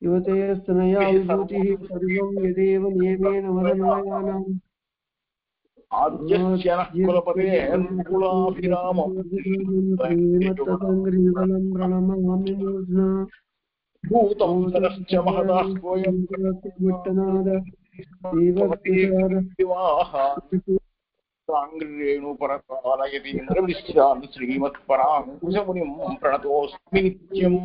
యువతేస్తనయా విభూతిః సర్వం యదేవ నియమేన వదనాయానాం ఆద్యస్యనఃకులపతేర్ముకులాభిరామం ప్రణమామి మూర్ధ్నా భూతం సరశ్చ మహదాహ్వయం విట్టనాద సాంగ్రేణుపరకాలయతీంద్రవిశ్రాన్ శ్రీమత్పరాంకుశమునిం ప్రణతోస్మి నిత్యం.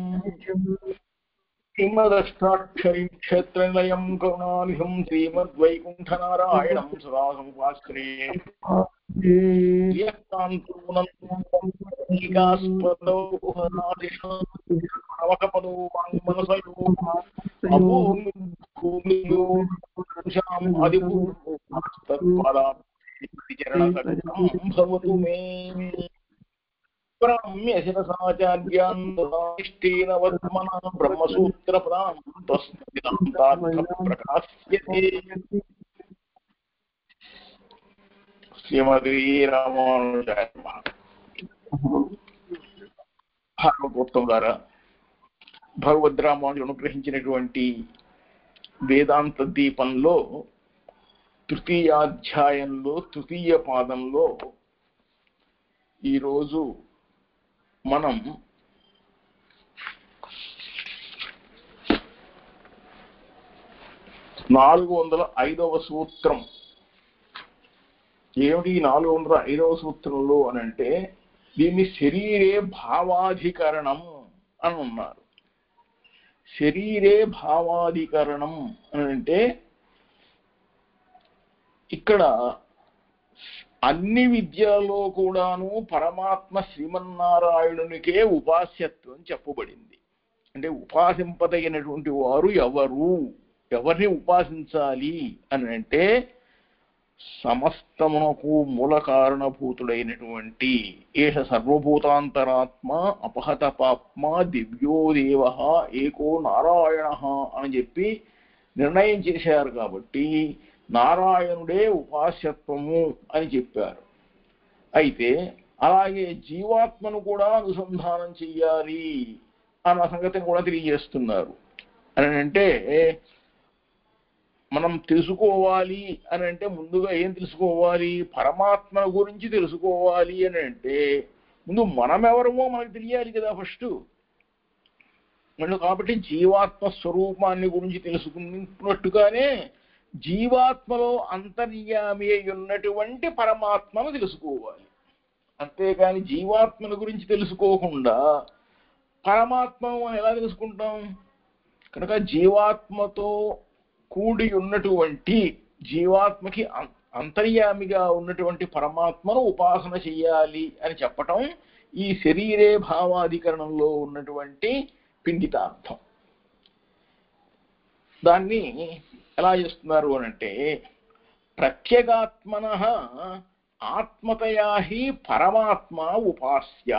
శ్రీమదష్టాక్షరీం క్షేత్రనిలయం కరుణానిధిం శ్రీమద్వైకుంఠనారాయణం సదా సముపాశ్రయే. భవతు మే బ్రహ్మ్యశిరసాచార్యాన్ దదాష్టీన వర్ధమనా బ్రహ్మసూత్రపదాం తస్మిదాంతార్థప్రకాశ్యతే. శ్రీమతి రామానుజాయ భాగవతోత్తం ద్వారా భగవద్ రామానుజుడు అనుగ్రహించినటువంటి వేదాంత దీపంలో తృతీయాధ్యాయంలో తృతీయ పాదంలో ఈరోజు మనం 405వ సూత్రం. ఏమిటి 405వ సూత్రంలో అని అంటే దీన్ని శరీరే భావాధికరణం అని ఉన్నారు. శరీరే భావాధికరణం అని అంటే ఇక్కడ అన్ని విద్యలలో కూడాను పరమాత్మ శ్రీమన్నారాయణునికే ఉపాస్యత్వం చెప్పబడింది. అంటే ఉపాసింపదగినటువంటి వారు ఎవరిని ఉపాసించాలి అని అంటే సమస్తమునకు మూల కారణభూతుడైనటువంటి ఏష సర్వభూతాంతరాత్మ అపహత పాప్మ దివ్యోదేవ ఏకో నారాయణ అని చెప్పి నిర్ణయం చేశారు. కాబట్టి నారాయణుడే ఉపాస్యత్వము అని చెప్పారు. అయితే అలాగే జీవాత్మను కూడా అనుసంధానం చెయ్యాలి అన్న సంగతిని కూడా తెలియజేస్తున్నారు. అని అంటే మనం తెలుసుకోవాలి అని అంటే ముందుగా ఏం తెలుసుకోవాలి? పరమాత్మ గురించి తెలుసుకోవాలి అని అంటే ముందు మనం ఎవరమో మనకు తెలియాలి కదా ఫస్ట్. కాబట్టి జీవాత్మ స్వరూపాన్ని గురించి తెలుసుకున్నట్టుగానే జీవాత్మలో అంతర్యామి అయి ఉన్నటువంటి పరమాత్మను తెలుసుకోవాలి. అంతేకాని జీవాత్మను గురించి తెలుసుకోకుండా పరమాత్మను మనం ఎలా తెలుసుకుంటాం? కనుక జీవాత్మతో కూడి ఉన్నటువంటి జీవాత్మకి అంతర్యామిగా ఉన్నటువంటి పరమాత్మను ఉపాసన చెయ్యాలి అని చెప్పటం ఈ శరీరే భావాధికరణంలో ఉన్నటువంటి పిండితార్థం. దాన్ని ఎలా చేస్తున్నారు అనంటే ప్రత్యేగాత్మన ఆత్మతయా హి పరమాత్మ ఉపాస్య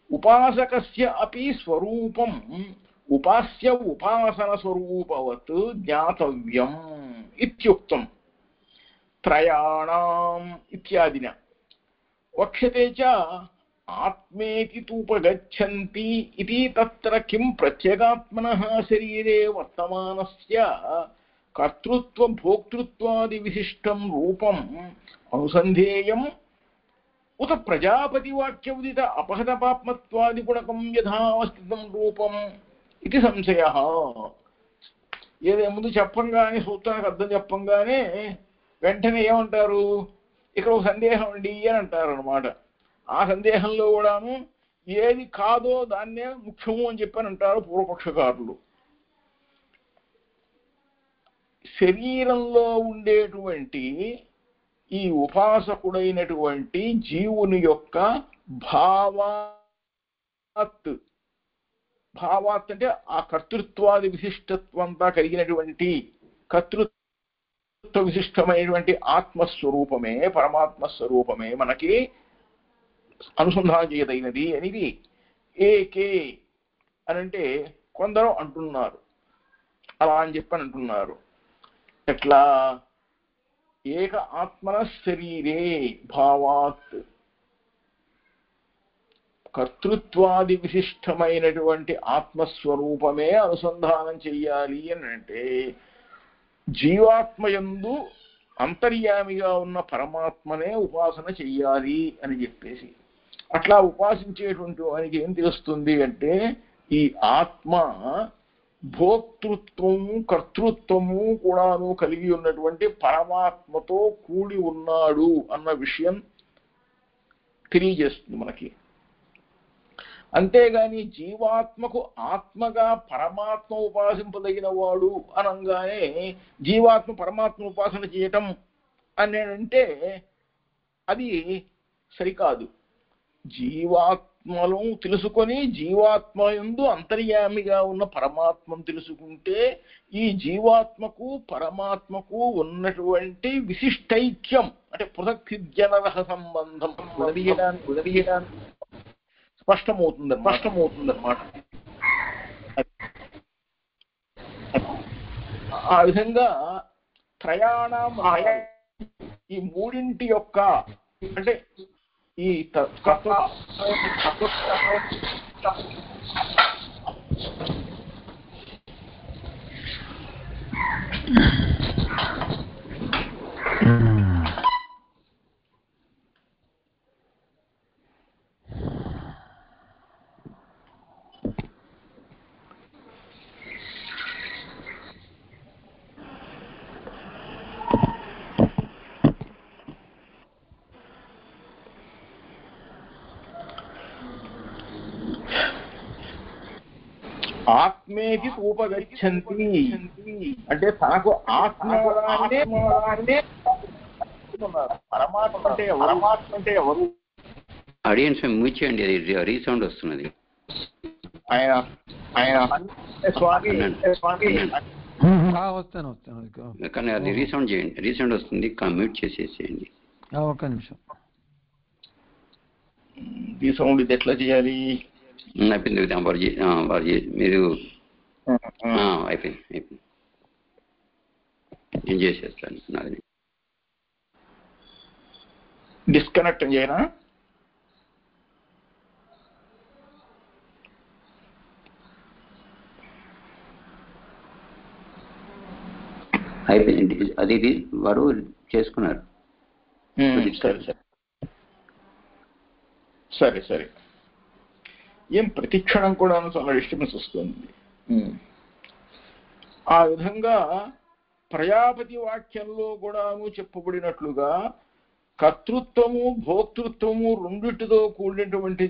ఉపాసకస్య అపి స్వరూపం ఉపాస్య ఉపాసన స్వరూపవత్ జ్ఞాతవ్యం ఇత్యుక్తం త్రయాణాం ఇత్యాదిన వక్ష్యతే చ ఆత్మేతి తూపగచ్చంతి ఇది తత్ర కిం ప్రత్యేగాత్మనః శరీరే వర్తమానస్య కర్తృత్వ భోక్తృత్వాది విశిష్టం రూపం అనుసంధేయం ఉత ప్రజాపతి వాక్యముదిత అపహత పాప్మత్వాది గుణకం యథావస్థితం రూపం ఇది సంశయః. ఏదే ముందు చెప్పంగానే సూత్రానికి అర్థం చెప్పంగానే వెంటనే ఏమంటారు? ఇక్కడ ఒక సందేహం అండి అని అంటారు అనమాట. ఆ సందేహంలో కూడాను ఏది కాదో దాన్నే ముఖ్యము అని చెప్పని అంటారు పూర్వపక్షకారులు. శరీరంలో ఉండేటువంటి ఈ ఉపాసకుడైనటువంటి జీవుని యొక్క భావాత్ అంటే ఆ కర్తృత్వాది విశిష్టత్వంతా కలిగినటువంటి కర్తృత్వ విశిష్టమైనటువంటి ఆత్మస్వరూపమే పరమాత్మ స్వరూపమే మనకి అనుసంధానం చేయదగినది అనేది ఏకే అని అంటే కొందరు అంటున్నారు. అలా అని చెప్పని అంటున్నారు. ఎట్లా? ఏక ఆత్మన శరీరే భావాత్ కర్తృత్వాది విశిష్టమైనటువంటి ఆత్మస్వరూపమే అనుసంధానం చెయ్యాలి అని అంటే జీవాత్మయందు అంతర్యామిగా ఉన్న పరమాత్మనే ఉపాసన చెయ్యాలి అని చెప్పేసి, అట్లా ఉపాసించేటువంటి వానికి ఏం తెలుస్తుంది అంటే ఈ ఆత్మ భోక్తృత్వము కర్తృత్వము కూడాను కలిగి ఉన్నటువంటి పరమాత్మతో కూడి ఉన్నాడు అన్న విషయం తెలియజేస్తుంది మనకి. అంతేగాని జీవాత్మకు ఆత్మగా పరమాత్మ ఉపాసింపదగిన వాడు అనగానే జీవాత్మ పరమాత్మ ఉపాసన చేయటం అని అంటే అది సరికాదు. జీవాత్మను తెలుసుకొని జీవాత్మయందు అంతర్యామిగా ఉన్న పరమాత్మను తెలుసుకుంటే ఈ జీవాత్మకు పరమాత్మకు ఉన్నటువంటి విశిష్టైక్యం అంటే పృథక్సిద్జనరహ సంబంధం ఉదయడానికి స్పష్టమవుతుందన్నమాట. ఆ విధంగా త్రయాణం ఈ మూడింటి యొక్క అంటే ఈ ఆత్మేకి ఉపగచ్చంతి అంటే తనకు ఆత్మ పరమాత్మ అంటే ఎవరు? ఆడియన్స్ మ్యూట్ చేయండి, అది రీసౌండ్ వస్తున్నది. కానీ అది రీసౌండ్ చేయండి, రీసౌండ్ వస్తుంది, మ్యూట్ చేసేసేయండి. ఒక్క నిమిషం. రీసౌండ్ ఇది ఎట్లా చేయాలి? అయిపోయింది మీరు అయిపోయింది నేను చేసేస్తాను. నాది డిస్కనెక్ట్ చేయనా? అయిపోయింది, అది వారు చేసుకున్నారు. సరే సరే. ఏం ప్రతిక్షణం కూడా చాలా డిస్టర్బెన్స్ వస్తుంది. ఆ విధంగా ప్రజాపతి వాక్యంలో కూడాను చెప్పబడినట్లుగా కర్తృత్వము భోక్తృత్వము రెండిటితో కూడినటువంటి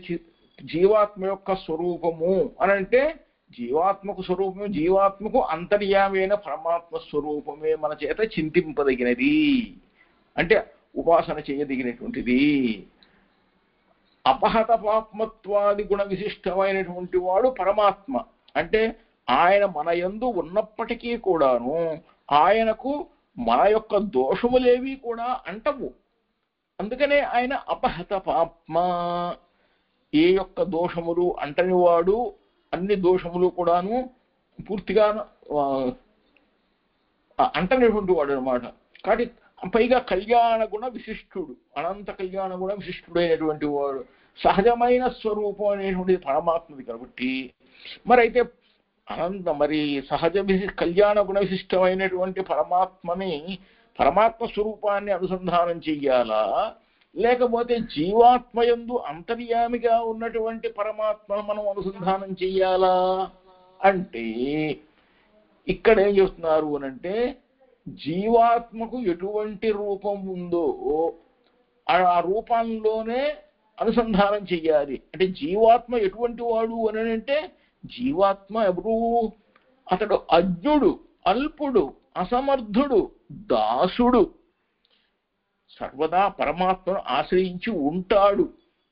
జీవాత్మ యొక్క స్వరూపము అని అంటే జీవాత్మకు స్వరూపమే, జీవాత్మకు అంతర్యామైన పరమాత్మ స్వరూపమే మన చేత చింతింపదగినది అంటే ఉపాసన చేయదగినటువంటిది. అపహత పాప్మత్వాది గుణ విశిష్టమైనటువంటి వాడు పరమాత్మ అంటే ఆయన మన యందు ఉన్నప్పటికీ కూడాను ఆయనకు మన యొక్క దోషములేవి కూడా అంటవు. అందుకనే ఆయన అపహత పాప్మ, ఏ యొక్క దోషములు అంటని వాడు, అన్ని దోషములు కూడాను పూర్తిగా అంటనేటువంటి వాడు అనమాట. కాబట్టి పైగా కళ్యాణ గుణ విశిష్టుడు, అనంత కళ్యాణ గుణ విశిష్టుడైనటువంటి వాడు, సహజమైన స్వరూపం అనేటువంటిది పరమాత్మది. కాబట్టి మరి అయితే మరి సహజ కళ్యాణ గుణ విశిష్టమైనటువంటి పరమాత్మ స్వరూపాన్ని అనుసంధానం చెయ్యాలా, లేకపోతే జీవాత్మయందు అంతర్యామిగా ఉన్నటువంటి పరమాత్మను మనం అనుసంధానం చెయ్యాలా అంటే ఇక్కడ ఏం చేస్తున్నారు అనంటే జీవాత్మకు ఎటువంటి రూపం ఉందో ఆ రూపంలోనే అనుసంధానం చెయ్యాలి. అంటే జీవాత్మ ఎటువంటి వాడు అని అంటే జీవాత్మ ఎవరు? అతడు అజ్ఞుడు, అల్పుడు, అసమర్థుడు, దాసుడు, సర్వదా పరమాత్మను ఆశ్రయించి ఉంటాడు.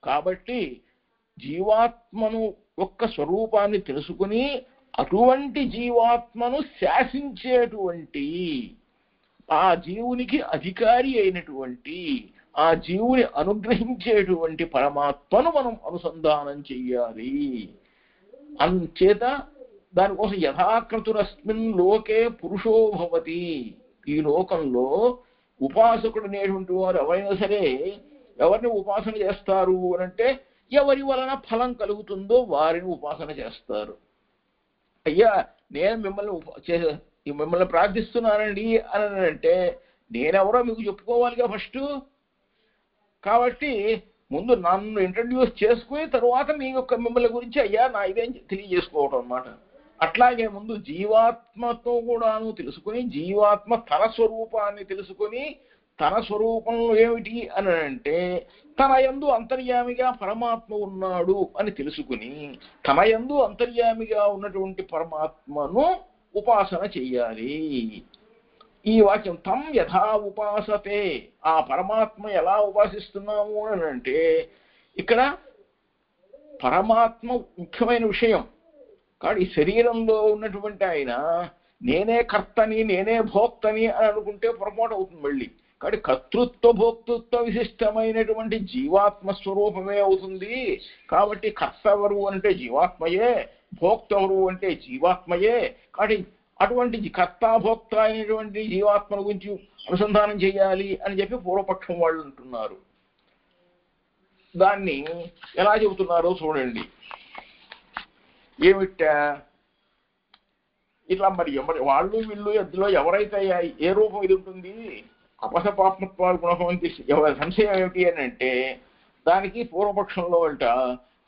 కాబట్టి జీవాత్మను యొక్క స్వరూపాన్ని తెలుసుకుని అటువంటి జీవాత్మను శాసించేటువంటి ఆ జీవునికి అధికారి అయినటువంటి ఆ జీవుని అనుగ్రహించేటువంటి పరమాత్మను మనం అనుసంధానం చెయ్యాలి. అంచేత దానికోసం యథాకృతురస్మిన్ లోకే పురుషో భవతి. ఈ లోకంలో ఉపాసకుడు అనేటువంటి వారు ఎవరైనా సరే ఎవరిని ఉపాసన చేస్తారు అని అంటే ఎవరి వలన ఫలం కలుగుతుందో వారిని ఉపాసన చేస్తారు. అయ్యా నేను మిమ్మల్ని ప్రార్థిస్తున్నానండి అని అంటే నేనెవరో మీకు చెప్పుకోవాలిగా ఫస్ట్. కాబట్టి ముందు నన్ను ఇంట్రడ్యూస్ చేసుకుని తర్వాత మీ యొక్క మిమ్మల్ని గురించి అయ్యా నా ఇదేం తెలియజేసుకోవటం అన్నమాట. అట్లాగే ముందు జీవాత్మతో కూడాను తెలుసుకుని జీవాత్మ తన స్వరూపాన్ని తెలుసుకుని తన స్వరూపంలో ఏమిటి అని అంటే తన యందు అంతర్యామిగా పరమాత్మ ఉన్నాడు అని తెలుసుకుని తన యందు అంతర్యామిగా ఉన్నటువంటి పరమాత్మను ఉపాసన చెయ్యాలి. ఈ వాక్యం తం యథా ఉపాసతే, ఆ పరమాత్మ ఎలా ఉపాసిస్తున్నాము అని అంటే ఇక్కడ పరమాత్మ ముఖ్యమైన విషయం. కానీ ఈ శరీరంలో ఉన్నటువంటి ఆయన నేనే కర్తని నేనే భోక్తని అని అనుకుంటే పొరపాటు అవుతుంది మళ్ళీ. కాబట్టి కర్తృత్వ భోక్తృత్వ విశిష్టమైనటువంటి జీవాత్మ స్వరూపమే అవుతుంది. కాబట్టి కర్తవరు అంటే జీవాత్మయే, భోక్తవరు అంటే జీవాత్మయే. కాబట్టి అటువంటి కర్తాభోక్త అయినటువంటి జీవాత్మను గురించి అనుసంధానం చేయాలి అని చెప్పి పూర్వపక్షం వాళ్ళు అంటున్నారు. దాన్ని ఎలా చెబుతున్నారో చూడండి. ఏమిటా ఇట్లా మరి వాళ్ళు వీళ్ళు ఎద్దులో ఎవరైతే ఏ రూపం ఇది ఉంటుంది అపసపాత్మత్వాలు గుణభవంతి ఎవరి సంశయం ఏమిటి అని అంటే దానికి పూర్వపక్షంలో అంట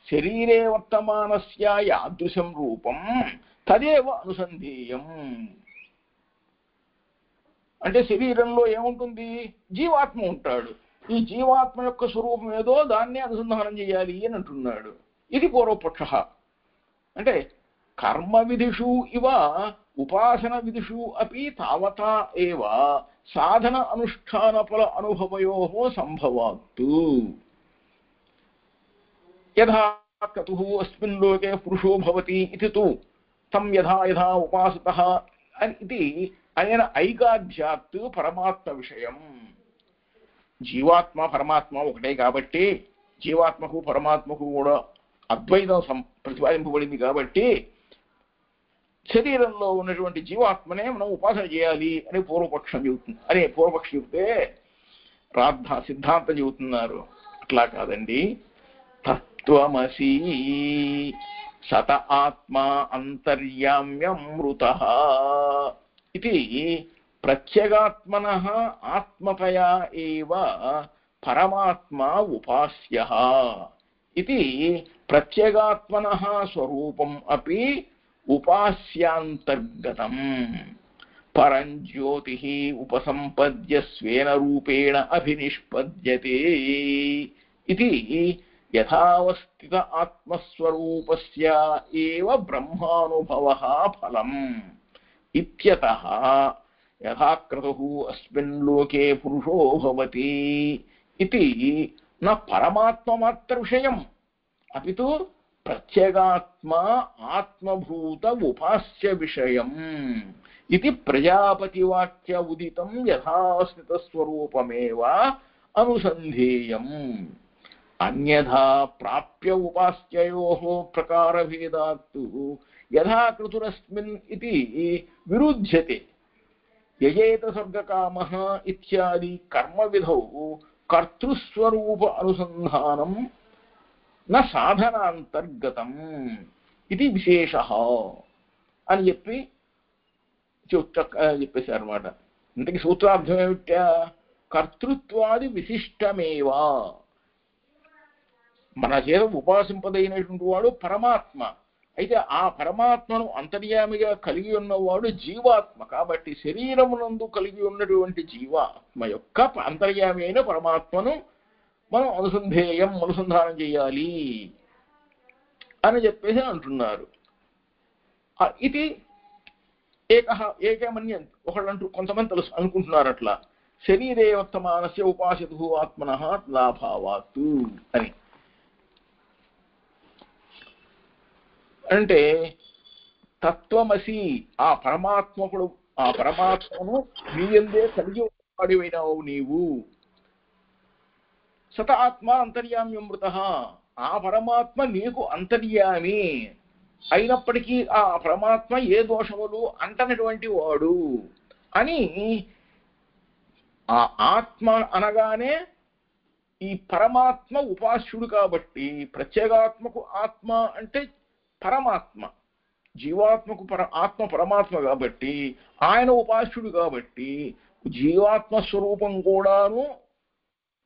శరీరే వర్తమానస్య యాదృశం రూపం తదేవ అనుసంధేయం. అంటే శరీరంలో ఏముంటుంది జీవాత్మ ఉంటాడు. ఈ జీవాత్మ యొక్క స్వరూపం ఏదో దాన్నే అనుసంధానం చేయాలి అని అంటున్నాడు. ఇది పూర్వపక్ష. అంటే కర్మ విధిషు ఇవ ఉపాసన విధిషు అపి తావతా ఏవ సాధన అనుష్ఠాన ఫల అనుభవయోః సంభవాత్తు. యథా క్రతుః అస్మిన్ లోకే పురుషో భవతి ఇతి తు తం యథా యథా ఉపాసితః ఇది అయన ఐకాధ్యాత్ పరమాత్మ విషయం. జీవాత్మ పరమాత్మ ఒకటే కాబట్టి జీవాత్మకు పరమాత్మకు కూడా అద్వైతం ప్రతిపాదింపబడింది కాబట్టి శరీరంలో ఉన్నటువంటి జీవాత్మనే మనం ఉపాసన చేయాలి అని పూర్వపక్షం చెబుతుంది. అనే పూర్వపక్షం చెబితే సిద్ధాంతం చెబుతున్నారు. అట్లా కాదండి. తత్వమసి సత ఆత్మ అంతర్యామ్యమృతః ఇది ప్రత్యేగాత్మనః ఆత్మతయా ఏవ పరమాత్మ ఉపాస్యః ఇది ప్రత్యేగాత్మనః స్వరూపం అపి ఉపాస్యాంతర్గతం. పరం జ్యోతిః ఉపసంపద్య స్వేన రూపేణ అభినిష్పద్యతే ఇది యథావస్థిత ఆత్మస్వరూపస్య ఏవ బ్రహ్మానుభవః ఫలం ఇత్యతః యథాక్రతుః అస్మిన్ లోకే పురుషో భవతి ఇది న పరమాత్మమాత్ర విషయం అపితు ప్రత్యేగాత్మ ఆత్మభూత ఉపాస్య విషయం. ఇది ప్రజాపతివాక్య ఉదితం యథాస్థిత స్వరూపమేవ అనుసంధేయం. అన్యథా ప్రాప్య ఉపాస్యయోః ప్రకారభేదాత్తు యథా క్రతురస్మిన్ ఇది విరుధ్యతే. యజేత స్వర్గకామః ఇత్యాది కర్మవిధౌ కర్తృస్వరూప అనుసంధానం న సాధనాంతర్గతం ఇది విశేషః అని చెప్పి చెప్పేశారు అన్నమాట. ఇంతకీ సూత్రార్థం ఏమిటా? కర్తృత్వాది విశిష్టమేవా. మన చేత ఉపాసింపదైనటువంటి వాడు పరమాత్మ. అయితే ఆ పరమాత్మను అంతర్యామిగా కలిగి ఉన్నవాడు జీవాత్మ. కాబట్టి శరీరమునందు కలిగి ఉన్నటువంటి జీవాత్మ యొక్క అంతర్యామి అయిన పరమాత్మను మనం అనుసంధానం చేయాలి అని చెప్పేసి అంటున్నారు. ఇది ఏకమన్యం ఒకళ్ళంటూ కొంతమంది తెలుసు అనుకుంటున్నారు అట్లా. శరీరే వర్తమానస్య ఉపాసితు ఆత్మనః లాభావాత్తు అని. అంటే తత్వమసి ఆ పరమాత్మకుడు ఆ పరమాత్మను నీయందే కలిగి వాడివైనావు నీవు. సత ఆత్మ అంతర్యామ్యమృత, ఆ పరమాత్మ నీకు అంతర్యామి అయినప్పటికీ ఆ పరమాత్మ ఏ దోషములు అంటనటువంటి వాడు అని. ఆ ఆత్మ అనగానే ఈ పరమాత్మ ఉపాస్యుడు కాబట్టి, ప్రత్యేగాత్మకు ఆత్మ అంటే పరమాత్మ, జీవాత్మకు ఆత్మ పరమాత్మ కాబట్టి ఆయన ఉపాస్యుడు కాబట్టి జీవాత్మ స్వరూపం కూడాను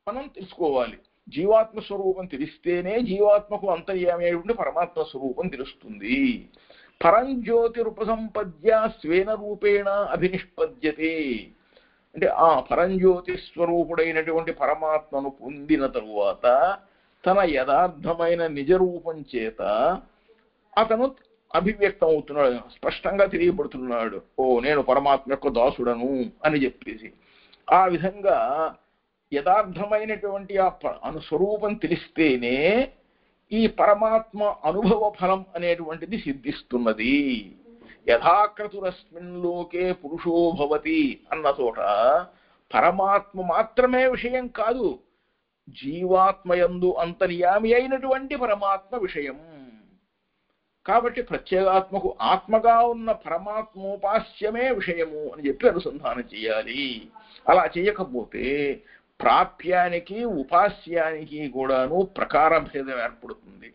మనం తెలుసుకోవాలి. జీవాత్మ స్వరూపం తెలిస్తేనే జీవాత్మకు అంతర్యామి పరమాత్మ స్వరూపం తెలుస్తుంది. పరంజ్యోతిరుపసంపద్య స్వేన రూపేణ అభినిష్పద్యతే అంటే ఆ పరంజ్యోతి స్వరూపుడైనటువంటి పరమాత్మను పొందిన తరువాత తన యథార్థమైన నిజరూపం చేత అతను అభివ్యక్తం అవుతున్నాడు, స్పష్టంగా తెలియబడుతున్నాడు. ఓ నేను పరమాత్మ యొక్క దాసుడను అని చెప్పేసి ఆ విధంగా యథార్థమైనటువంటి ఆ స్వరూపం తెలిస్తేనే ఈ పరమాత్మ అనుభవ ఫలం అనేటువంటిది సిద్ధిస్తున్నది. యథాక్రతురస్మిన్ లోకే పురుషో భవతి అన్న చోట పరమాత్మ మాత్రమే విషయం కాదు, జీవాత్మయందు అంతర్యామి అయినటువంటి పరమాత్మ విషయం. కాబట్టి ప్రత్యేగాత్మకు ఆత్మగా ఉన్న పరమాత్మోపాస్యమే విషయము అని చెప్పి అనుసంధానం చేయాలి. అలా చేయకపోతే ప్రాప్యానికి ఉపాస్యానికి కూడాను ప్రకార భేదం ఏర్పడుతుంది.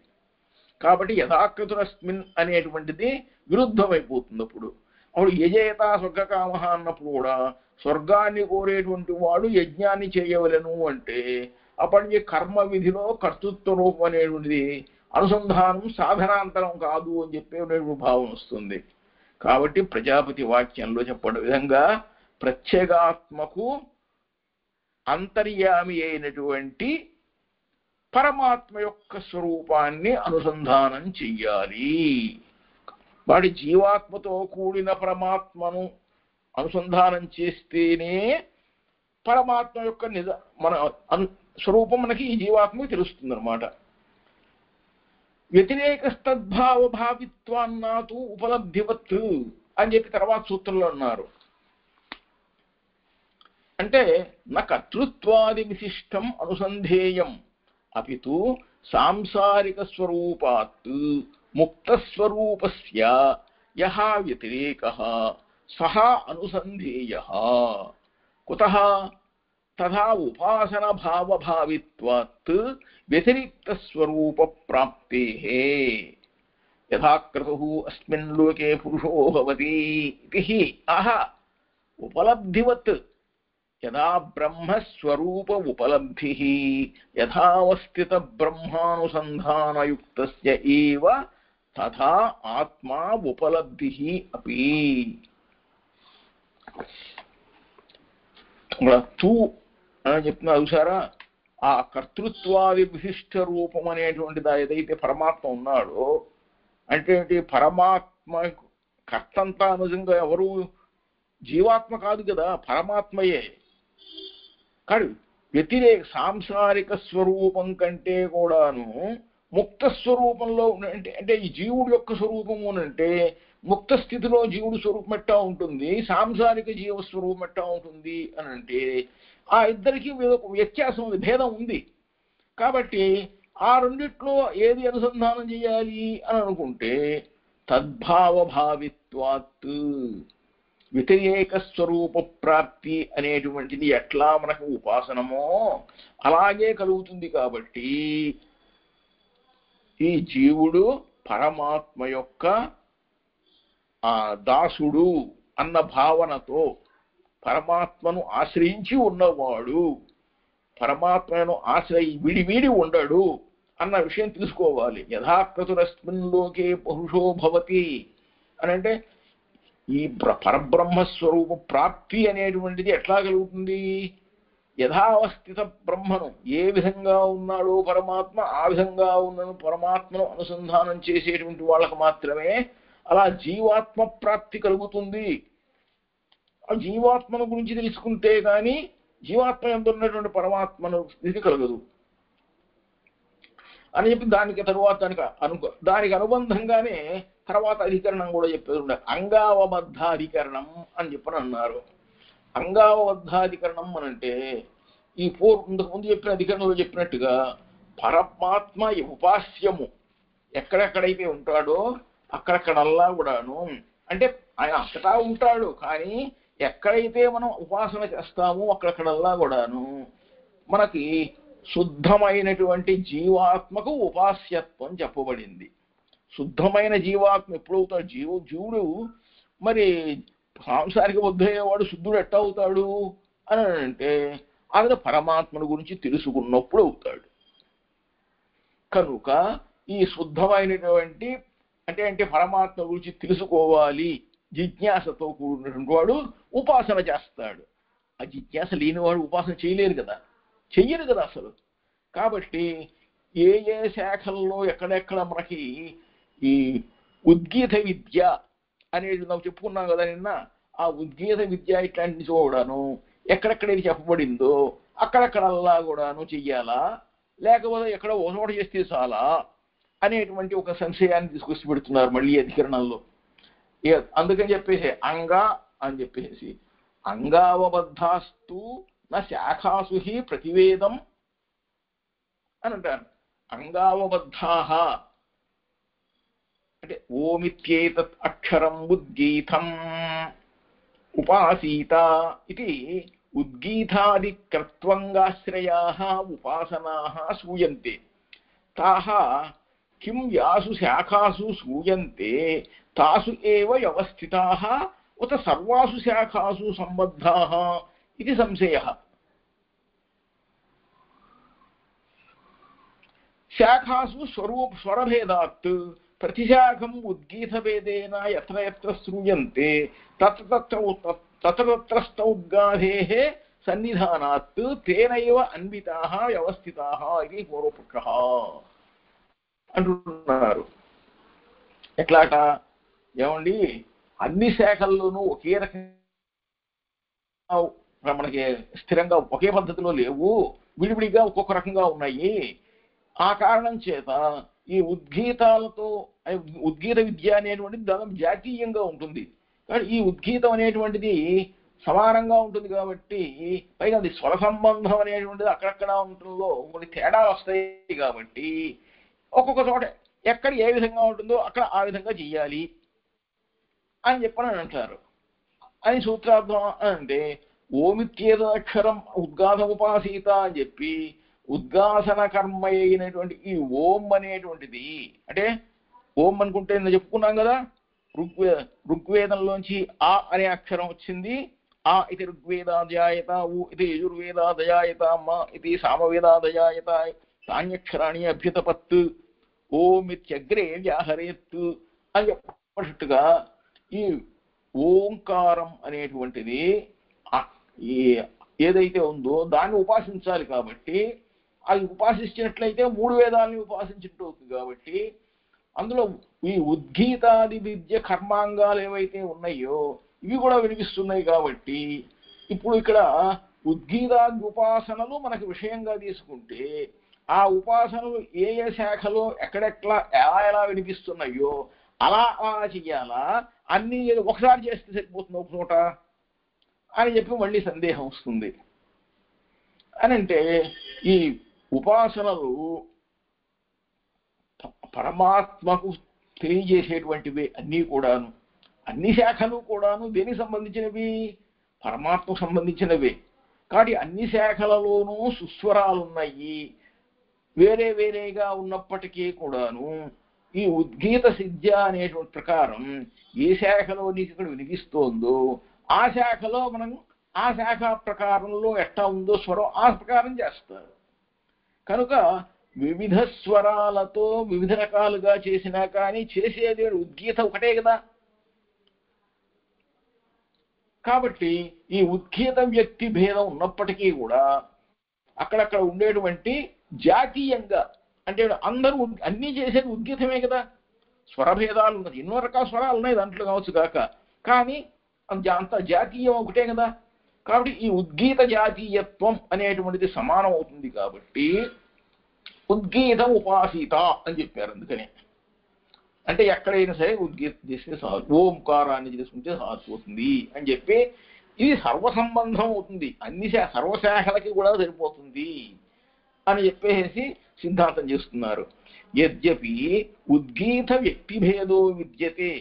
కాబట్టి యథాకృతురస్మిన్ అనేటువంటిది విరుద్ధమైపోతుంది. అప్పుడు యజేత స్వర్గకామ అన్నప్పుడు కూడా స్వర్గాన్ని కోరేటువంటి వాడు యజ్ఞాన్ని చేయవలను అంటే అప్పటికి కర్మ విధిలో కర్తృత్వ రూపం అనేటువంటిది అనుసంధానం సాధనాంతరం కాదు అని చెప్పే భావన వస్తుంది. కాబట్టి ప్రజాపతి వాక్యంలో చెప్పడం విధంగా ప్రత్యేగాత్మకు అంతర్యామి అయినటువంటి పరమాత్మ యొక్క స్వరూపాన్ని అనుసంధానం చెయ్యాలి. వాడి జీవాత్మతో కూడిన పరమాత్మను అనుసంధానం చేస్తేనే పరమాత్మ యొక్క మన స్వరూపం మనకి ఈ జీవాత్మకి తెలుస్తుంది అన్నమాట. వ్యతిరేకస్తద్భావ భావిత్వాన్నాతు ఉపలబ్ధివత్ అని చెప్పి తర్వాత సూత్రంలో అన్నారు. అంటే నా కర్తృత్వాది విశిష్టం అనుసంధేయం అపితు సాంసారిక స్వరూపాత్ ముక్తస్వరూపస్య యః వ్యతిరేకః సహ అనుసంధేయః కుతః తథా ఉపాసన భావభావిత్వాత్ వ్యతిరిక్త స్వరూప ప్రాప్తేః యథాక్రతుః అస్మిన్ లోకే పురుషో భవతి ఇతి ఆహ ఉపలబ్ధివత్ యదా బ్రహ్మస్వరూప ఉపలబ్ధి యథావస్థిత బ్రహ్మానుసంధానయుక్తస్య ఏవ తథా ఆత్మా ఉపలబ్ధి అపి. తూ అని చెప్తున్నా చూసారా, ఆ కర్తృత్వాది విశిష్ట రూపం అనేటువంటిది ఏదైతే పరమాత్మ ఉన్నాడో అంటే పరమాత్మ కర్తంతా నిజంగా ఎవరు జీవాత్మ కాదు కదా, పరమాత్మయే. కాదు వ్యతిరేక సాంసారిక స్వరూపం కంటే కూడాను ముక్త స్వరూపంలో అంటే ఈ జీవుడు యొక్క స్వరూపము అంటే ముక్త స్థితిలో జీవుడు స్వరూపం ఎట్టా ఉంటుంది, సాంసారిక జీవ స్వరూపం ఎట్టా ఉంటుంది అని అంటే ఆ ఇద్దరికి వ్యత్యాసం ఉంది, భేదం ఉంది. కాబట్టి ఆ రెండిట్లో ఏది అనుసంధానం చేయాలి అని అనుకుంటే తద్భావ భావిత్వాత్ వ్యతిరేక స్వరూప ప్రాప్తి అనేటువంటిది ఎట్లా మనకు ఉపాసనమో అలాగే కలుగుతుంది. కాబట్టి ఈ జీవుడు పరమాత్మ యొక్క ఆ దాసుడు అన్న భావనతో పరమాత్మను ఆశ్రయించి ఉన్నవాడు, పరమాత్మను విడివిడి ఉండడు అన్న విషయం తెలుసుకోవాలి. యథాక్రతురస్మిన్ లోకే పురుషో భవతి అని అంటే ఈ పరబ్రహ్మస్వరూప ప్రాప్తి అనేటువంటిది ఎట్లా కలుగుతుంది? యథావస్థిత బ్రహ్మను ఏ విధంగా ఉన్నాడో పరమాత్మ ఆ విధంగా ఉన్న పరమాత్మను అనుసంధానం చేసేటువంటి వాళ్ళకు మాత్రమే అలా జీవాత్మ ప్రాప్తి కలుగుతుంది. ఆ జీవాత్మను గురించి తెలుసుకుంటే కానీ జీవాత్మ యందు ఉన్నటువంటి పరమాత్మను స్థితి కలగదు అని చెప్పి దానికి తరువాత దానికి అనుబంధంగానే తర్వాత అధికరణం కూడా చెప్పేది ఉండే అంగావబద్ధాధికరణం అని చెప్పని అన్నారు. అంగావబద్ధాధికరణం అనంటే ఈ ఇంతకుముందు చెప్పిన అధికరణంలో చెప్పినట్టుగా పరమాత్మ ఉపాస్యము ఎక్కడెక్కడైతే ఉంటాడో అక్కడక్కడల్లా కూడాను, అంటే ఆయన అంతటా ఉంటాడు, కానీ ఎక్కడైతే మనం ఉపాసన చేస్తామో అక్కడక్కడల్లా కూడాను మనకి శుద్ధమైనటువంటి జీవాత్మకు ఉపాస్యత్వం చెప్పబడింది. శుద్ధమైన జీవాత్మ ఎప్పుడవుతాడు? జీవుడు మరి సాంసారిక బుద్ధయ్యేవాడు శుద్ధుడు ఎట్ట అవుతాడు అని అంటే అతను పరమాత్మను గురించి తెలుసుకున్నప్పుడు అవుతాడు. కనుక ఈ శుద్ధమైనటువంటి అంటే పరమాత్మ గురించి తెలుసుకోవాలి జిజ్ఞాసతో కూడినటువంటి వాడు ఉపాసన చేస్తాడు. ఆ జిజ్ఞాస లేనివాడు ఉపాసన చేయలేరు కదా, చెయ్యరు కదా అసలు. కాబట్టి ఏ ఏ శాఖల్లో ఎక్కడెక్కడ మనకి ఈ ఉద్గీత విద్య అనేది ನಾವು చెప్పుకున్నాం కదా నిన్న, ఆ ఉద్గీత విద్య ఇట్లాంటి చూడను ఎక్కడెక్కడ ఇది చెప్పబడిందో అక్కడక్కడల్లా కూడాను చెయ్యాలా, లేకపోతే ఎక్కడ ఒకటి చేస్తే చాలా అనేటువంటి ఒక సంశయాన్ని తీసుకొచ్చి పెడుతున్నారు మళ్ళీ అధికరణంలో. అందుకని చెప్పేసి అంగా అని చెప్పేసి అంగావబద్ధాస్తు నా శాఖాసు హి ప్రతివేదం అని అంటారు. అంగావబద్ధాః అంటే ఓమిత్యేతత్ అక్షరం ఉద్గీతం ఉపాసీత ఇది ఉద్గీతాదికర్త్వంగాశ్రయాః ఉపాసనాః శ్రూయంతే తాః కిం యాసు శాఖాసు శ్రూయంతే తాసు ఏవ వ్యవస్థితాః ఉత సర్వాసు శాఖాసు సంబద్ధాః ఇది సంశయః. శాఖాసు స్వరభేదాత్ ప్రతిశాఖం ఉద్గీతభేదేన యత్ర యత్ర శ్రూయంతే తత్ర ఉద్గాధేః సన్నిధానాత్ తేనైవ అన్వితాః వ్యవస్థితాః ఇది పూర్వపక్షః అంటున్నారు. ఎట్లాట ఏమండి, అన్ని శాఖల్లోనూ ఒకే రకంగా మనకి స్థిరంగా ఒకే పద్ధతిలో లేవు, విడివిడిగా ఒక్కొక్క రకంగా ఉన్నాయి. ఆ కారణం చేత ఈ ఉద్గీతాలతో ఉద్గీత విద్య అనేటువంటిది దాదాపు జాతీయంగా ఉంటుంది. కానీ ఈ ఉద్గీతం అనేటువంటిది సమానంగా ఉంటుంది కాబట్టి, పైగా అది స్వర సంబంధం అనేటువంటిది అక్కడక్కడ ఉంటుందో కొన్ని తేడాలు వస్తాయి కాబట్టి ఒక్కొక్క చోట ఎక్కడ ఏ విధంగా ఉంటుందో అక్కడ ఆ విధంగా చెయ్యాలి అని చెప్పని అంటారు. అని సూత్రార్థం అంటే ఓమిత్యేదక్షరం ఉద్గాధ ఉపాసీత అని చెప్పి ఉద్గాసన కర్మ అయినటువంటి ఈ ఓం అనేటువంటిది, అంటే ఓం అనుకుంటే నేను చెప్పుకున్నాం కదా, ఋగ్వేదంలోంచి ఆ అనే అక్షరం వచ్చింది. ఆ ఇది ఋగ్వేదాదయాయత, ఊ ఇది యజుర్వేదాదయాయత, మ ఇది సామవేదాదయాయత, తాన్యక్షరాణి అభ్యుతపత్ ఓమిత్యగ్రే వ్యాహరేత్ అని చెప్పట్టుగా ఈ ఓంకారం అనేటువంటిది ఏదైతే ఉందో దాన్ని ఉపాసించాలి. కాబట్టి అది ఉపాసించినట్లయితే 3 వేదాలని ఉపాసించినట్టు అవుతుంది. కాబట్టి అందులో ఈ ఉద్గీతాది విద్య కర్మాంగాలు ఏవైతే ఉన్నాయో ఇవి కూడా వినిపిస్తున్నాయి. కాబట్టి ఇప్పుడు ఇక్కడ ఉద్గీతాది ఉపాసనలు మనకు విషయంగా తీసుకుంటే ఆ ఉపాసనలు ఏ ఏ శాఖలో ఎక్కడెట్లా ఎలా వినిపిస్తున్నాయో అలా చెయ్యాలా, అన్ని ఒకసారి చేస్తే సరిపోతుంది ఒక చోట అని చెప్పి మళ్ళీ సందేహం వస్తుంది. అని అంటే ఈ ఉపాసనలు పరమాత్మకు తెలియజేసేటువంటివి అన్నీ కూడాను, అన్ని శాఖలు కూడాను దేనికి సంబంధించినవి? పరమాత్మకు సంబంధించినవే. కాబట్టి అన్ని శాఖలలోనూ సుస్వరాలు ఉన్నాయి. వేరే వేరేగా ఉన్నప్పటికీ కూడాను ఈ ఉద్గీత సిద్ధ్య అనేటువంటి ప్రకారం ఏ శాఖలో నీకు ఇక్కడ వినిపిస్తోందో ఆ శాఖలో మనం ఆ శాఖ ప్రకారంలో ఎట్టా ఉందో స్వరం ఆ ప్రకారం చేస్తారు. కనుక వివిధ స్వరాలతో వివిధ రకాలుగా చేసినా కానీ చేసేది ఉద్గీత ఒకటే కదా. కాబట్టి ఈ ఉద్గీత వ్యక్తి భేదం ఉన్నప్పటికీ కూడా అక్కడక్కడ ఉండేటువంటి జాతీయంగా, అంటే అందరూ అన్నీ చేసేది ఉద్గీతమే కదా. స్వరభేదాలు ఉన్నది, ఎన్నో రకాల స్వరాలు ఉన్నాయి దాంట్లో కావచ్చు కాక, కానీ అంత జాతీయం ఒకటే కదా. కాబట్టి ఈ ఉద్గీత జాతీయత్వం అనేటువంటిది సమానం అవుతుంది. కాబట్టి ఉద్గీత ఉపాసీత అని చెప్పారు. అందుకని అంటే ఎక్కడైనా సరే ఉద్గీత తీసుకుని ఓంకారాన్ని తీసుకుంటే సారిపోతుంది అని చెప్పి ఇది సర్వసంబంధం అవుతుంది, అన్ని సర్వశాఖలకి కూడా సరిపోతుంది అని చెప్పేసి సిద్ధాంతం చేస్తున్నారు. యద్యపి ఉద్గీత వ్యక్తిభేదో విద్యతే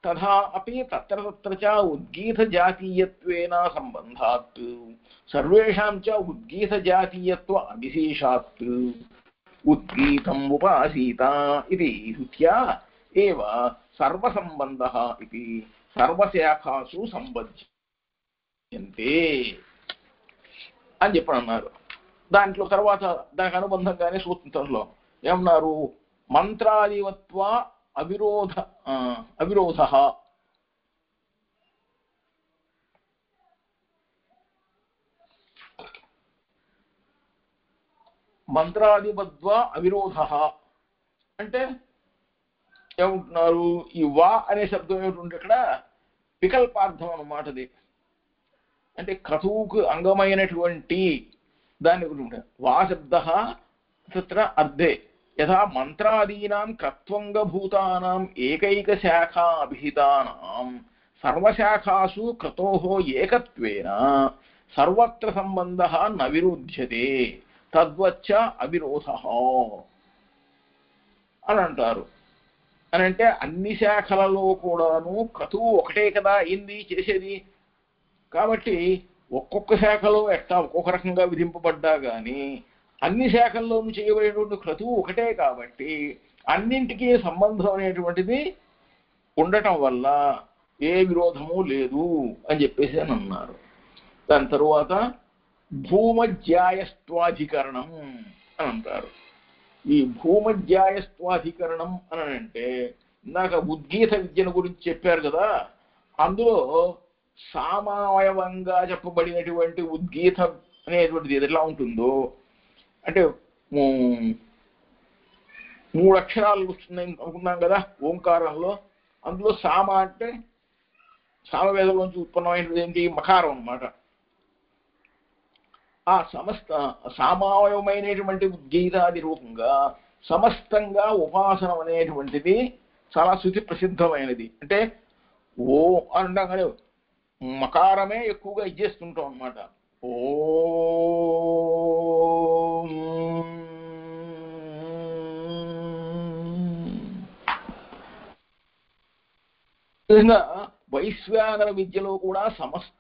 తథా అపి తత్ర తత్ర చ ఉద్గీత జాతీయత్వేన సంబంధాత్ సర్వేషాం చ ఉద్గీత జాతీయత్వ అవిశేషాత్ ఉద్గీతం ఉపాసీత ఇది శ్రుత్యా ఏవ సర్వసంబంధః ఇది సర్వశాఖాసు సంబధ్యంతే అని చెప్పన్నారు. దాంట్లో తర్వాత దానికి అనుబంధంగానే సూత్రంలో ఏమన్నారు, మంత్రాదివత్వ అవిరోధ మంత్రాదివద్వ అవిరోధ అంటే ఏమంటున్నారు, ఈ వా అనే శబ్దం ఏమిటి ఇక్కడ వికల్పార్థం అన్నమాటది. అంటే క్రతువుకు అంగమైనటువంటి దాని గురించి వా శబ్ద తత్ర అర్థే యథా మంత్రాదీనాం క్రత్వంగభూతానాం ఏకైక శాఖా అభిహితానాం సర్వశాఖాసు క్రతోః ఏకత్వేన సర్వత్ర సంబంధః న విరుధ్యతే తద్వచ్చ అవిరోధః అని అంటారు. అని అంటే అన్ని శాఖలలో కూడాను క్రతువు ఒకటే కదా అయింది చేసేది, కాబట్టి ఒక్కొక్క శాఖలో ఎట్లా ఒక్కొక్క రకంగా విధింపబడ్డా కానీ అన్ని శాఖల్లోనూ చేయబడేటువంటి క్రతువు ఒకటే కాబట్టి అన్నింటికీ సంబంధం అనేటువంటిది ఉండటం వల్ల ఏ విరోధము లేదు అని చెప్పేసి అని అన్నారు. దాని తరువాత భూమధ్యాయస్త్వాధికరణం అని అంటారు. ఈ భూమధ్యాయస్త్వాధికరణం అని అంటే ఇందాక ఉద్గీత విద్యను గురించి చెప్పారు కదా, అందులో సామావయవంగా చెప్పబడినటువంటి ఉద్గీత అనేటువంటిది ఎట్లా ఉంటుందో అంటే 3 అక్షరాలు వస్తున్నాయి అనుకున్నాం కదా ఓంకారంలో. అందులో సామ అంటే సామవేదంలోంచి ఉత్పన్నమైనది ఏంటి, మకారం అన్నమాట. ఆ సమస్త సామావయమైనటువంటి ఉద్గీతాది రూపంగా సమస్తంగా ఉపాసనం అనేటువంటిది చాలా శృతి ప్రసిద్ధమైనది. అంటే ఓ అంటాం కానీ మకారమే ఎక్కువగా ఇచ్చేస్తుంటాం అన్నమాట. ఓం విధంగా వైశ్వానర విద్యలో కూడా సమస్త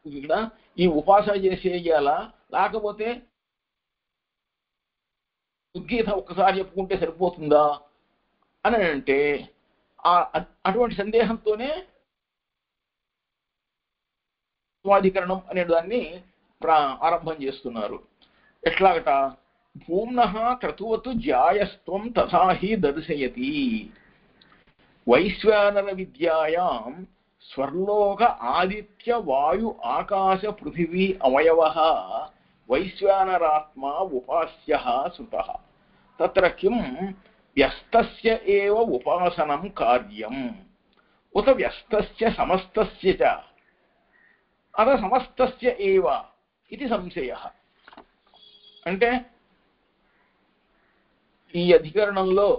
ఈ ఉపాసన చేసేయాలా, లేకపోతే ఉద్గీత ఒక్కసారి చెప్పుకుంటే సరిపోతుందా అని అంటే అటువంటి సందేహంతోనే స్వాధికరణం అనే దాన్ని ఆరంభం చేస్తున్నారు. ఎట్లాగట, భూమ్నః క్రతువతు జాయస్త్వం తథాహి దర్శయతి వైశ్వానర విద్యాయాం స్వర్లోక ఆదిత్య వాయు ఆకాశ పృథివీ అవయవః వైశ్వానరాత్మా ఉపాస్యః సుతః తత్ర కిం వ్యస్తస్య ఏవ ఉపాసనం కార్యం ఉత వ్యస్తస్య సమస్తస్య చ అత సమస్తస్య ఏవ ఇది సంశయః. అంటే ఈ అధికరణంలో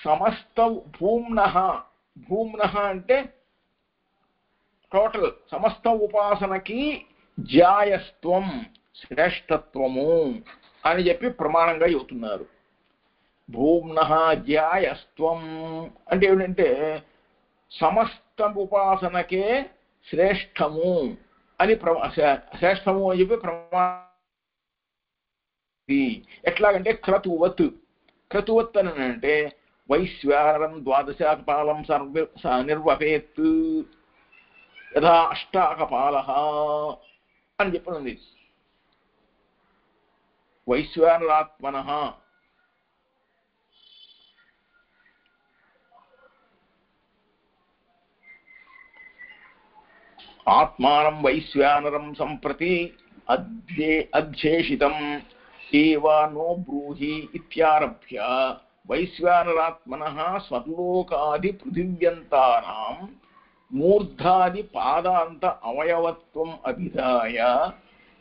సమస్త భూమ్నః అంటే టోటల్ సమస్త ఉపాసనకి జాయస్త్వం శ్రేష్టత్వము అని చెప్పి ప్రమాణంగా చెబుతున్నారు. భూమ్నః జాయస్త్వం అంటే ఏమిటంటే సమస్త ఉపాసనకే శ్రేష్టము అని శ్రేష్టము అని చెప్పి ప్రమాణం. ఎట్లాగంటే క్రతువత్ అని అంటే వైశ్వానరం ద్వాదశాకపాలం నిర్వపేత్ యథా అష్టాకపాలః అని చెప్పనుంది. వైశ్వానరాత్మనః ఆత్మానం వైశ్వానరం సంప్రతి అధ్యేషితం ఏవా నో బ్రూహి ఇత్యారభ్య వైశ్వానరాత్మనః స్వర్లోకాది పృథివ్యంతానాం మూర్ధాది పాదాంత అవయవత్వం అభిధాయ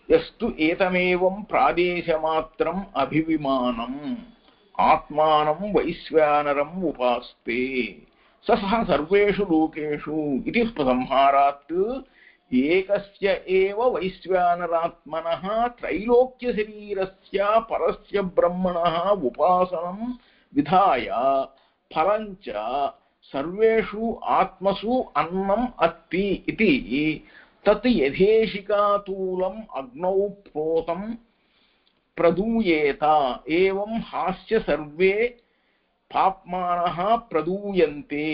యస్తు ఏతమేవం ప్రాదేశమాత్రం అభివిమానం ఆత్మానం వైశ్వానరం ఉపాస్తే సహ సర్వేషు లోకేషు ఇది ఉపసంహారాత్ ఏకస్య ఏవ వైశ్వానరాత్మనః త్రైలోక్య శరీరస్య పరస్య బ్రహ్మణః ఉపాసనం విధాయ ఫలంచ సర్వేషు ఆత్మసు అన్నం అస్తి ఇతి తత్ యథేషికాతూలం అగ్నౌ ప్రోతం ప్రదూయేత ఏవం హాస్య సర్వే పాప్మానః ప్రదూయంతే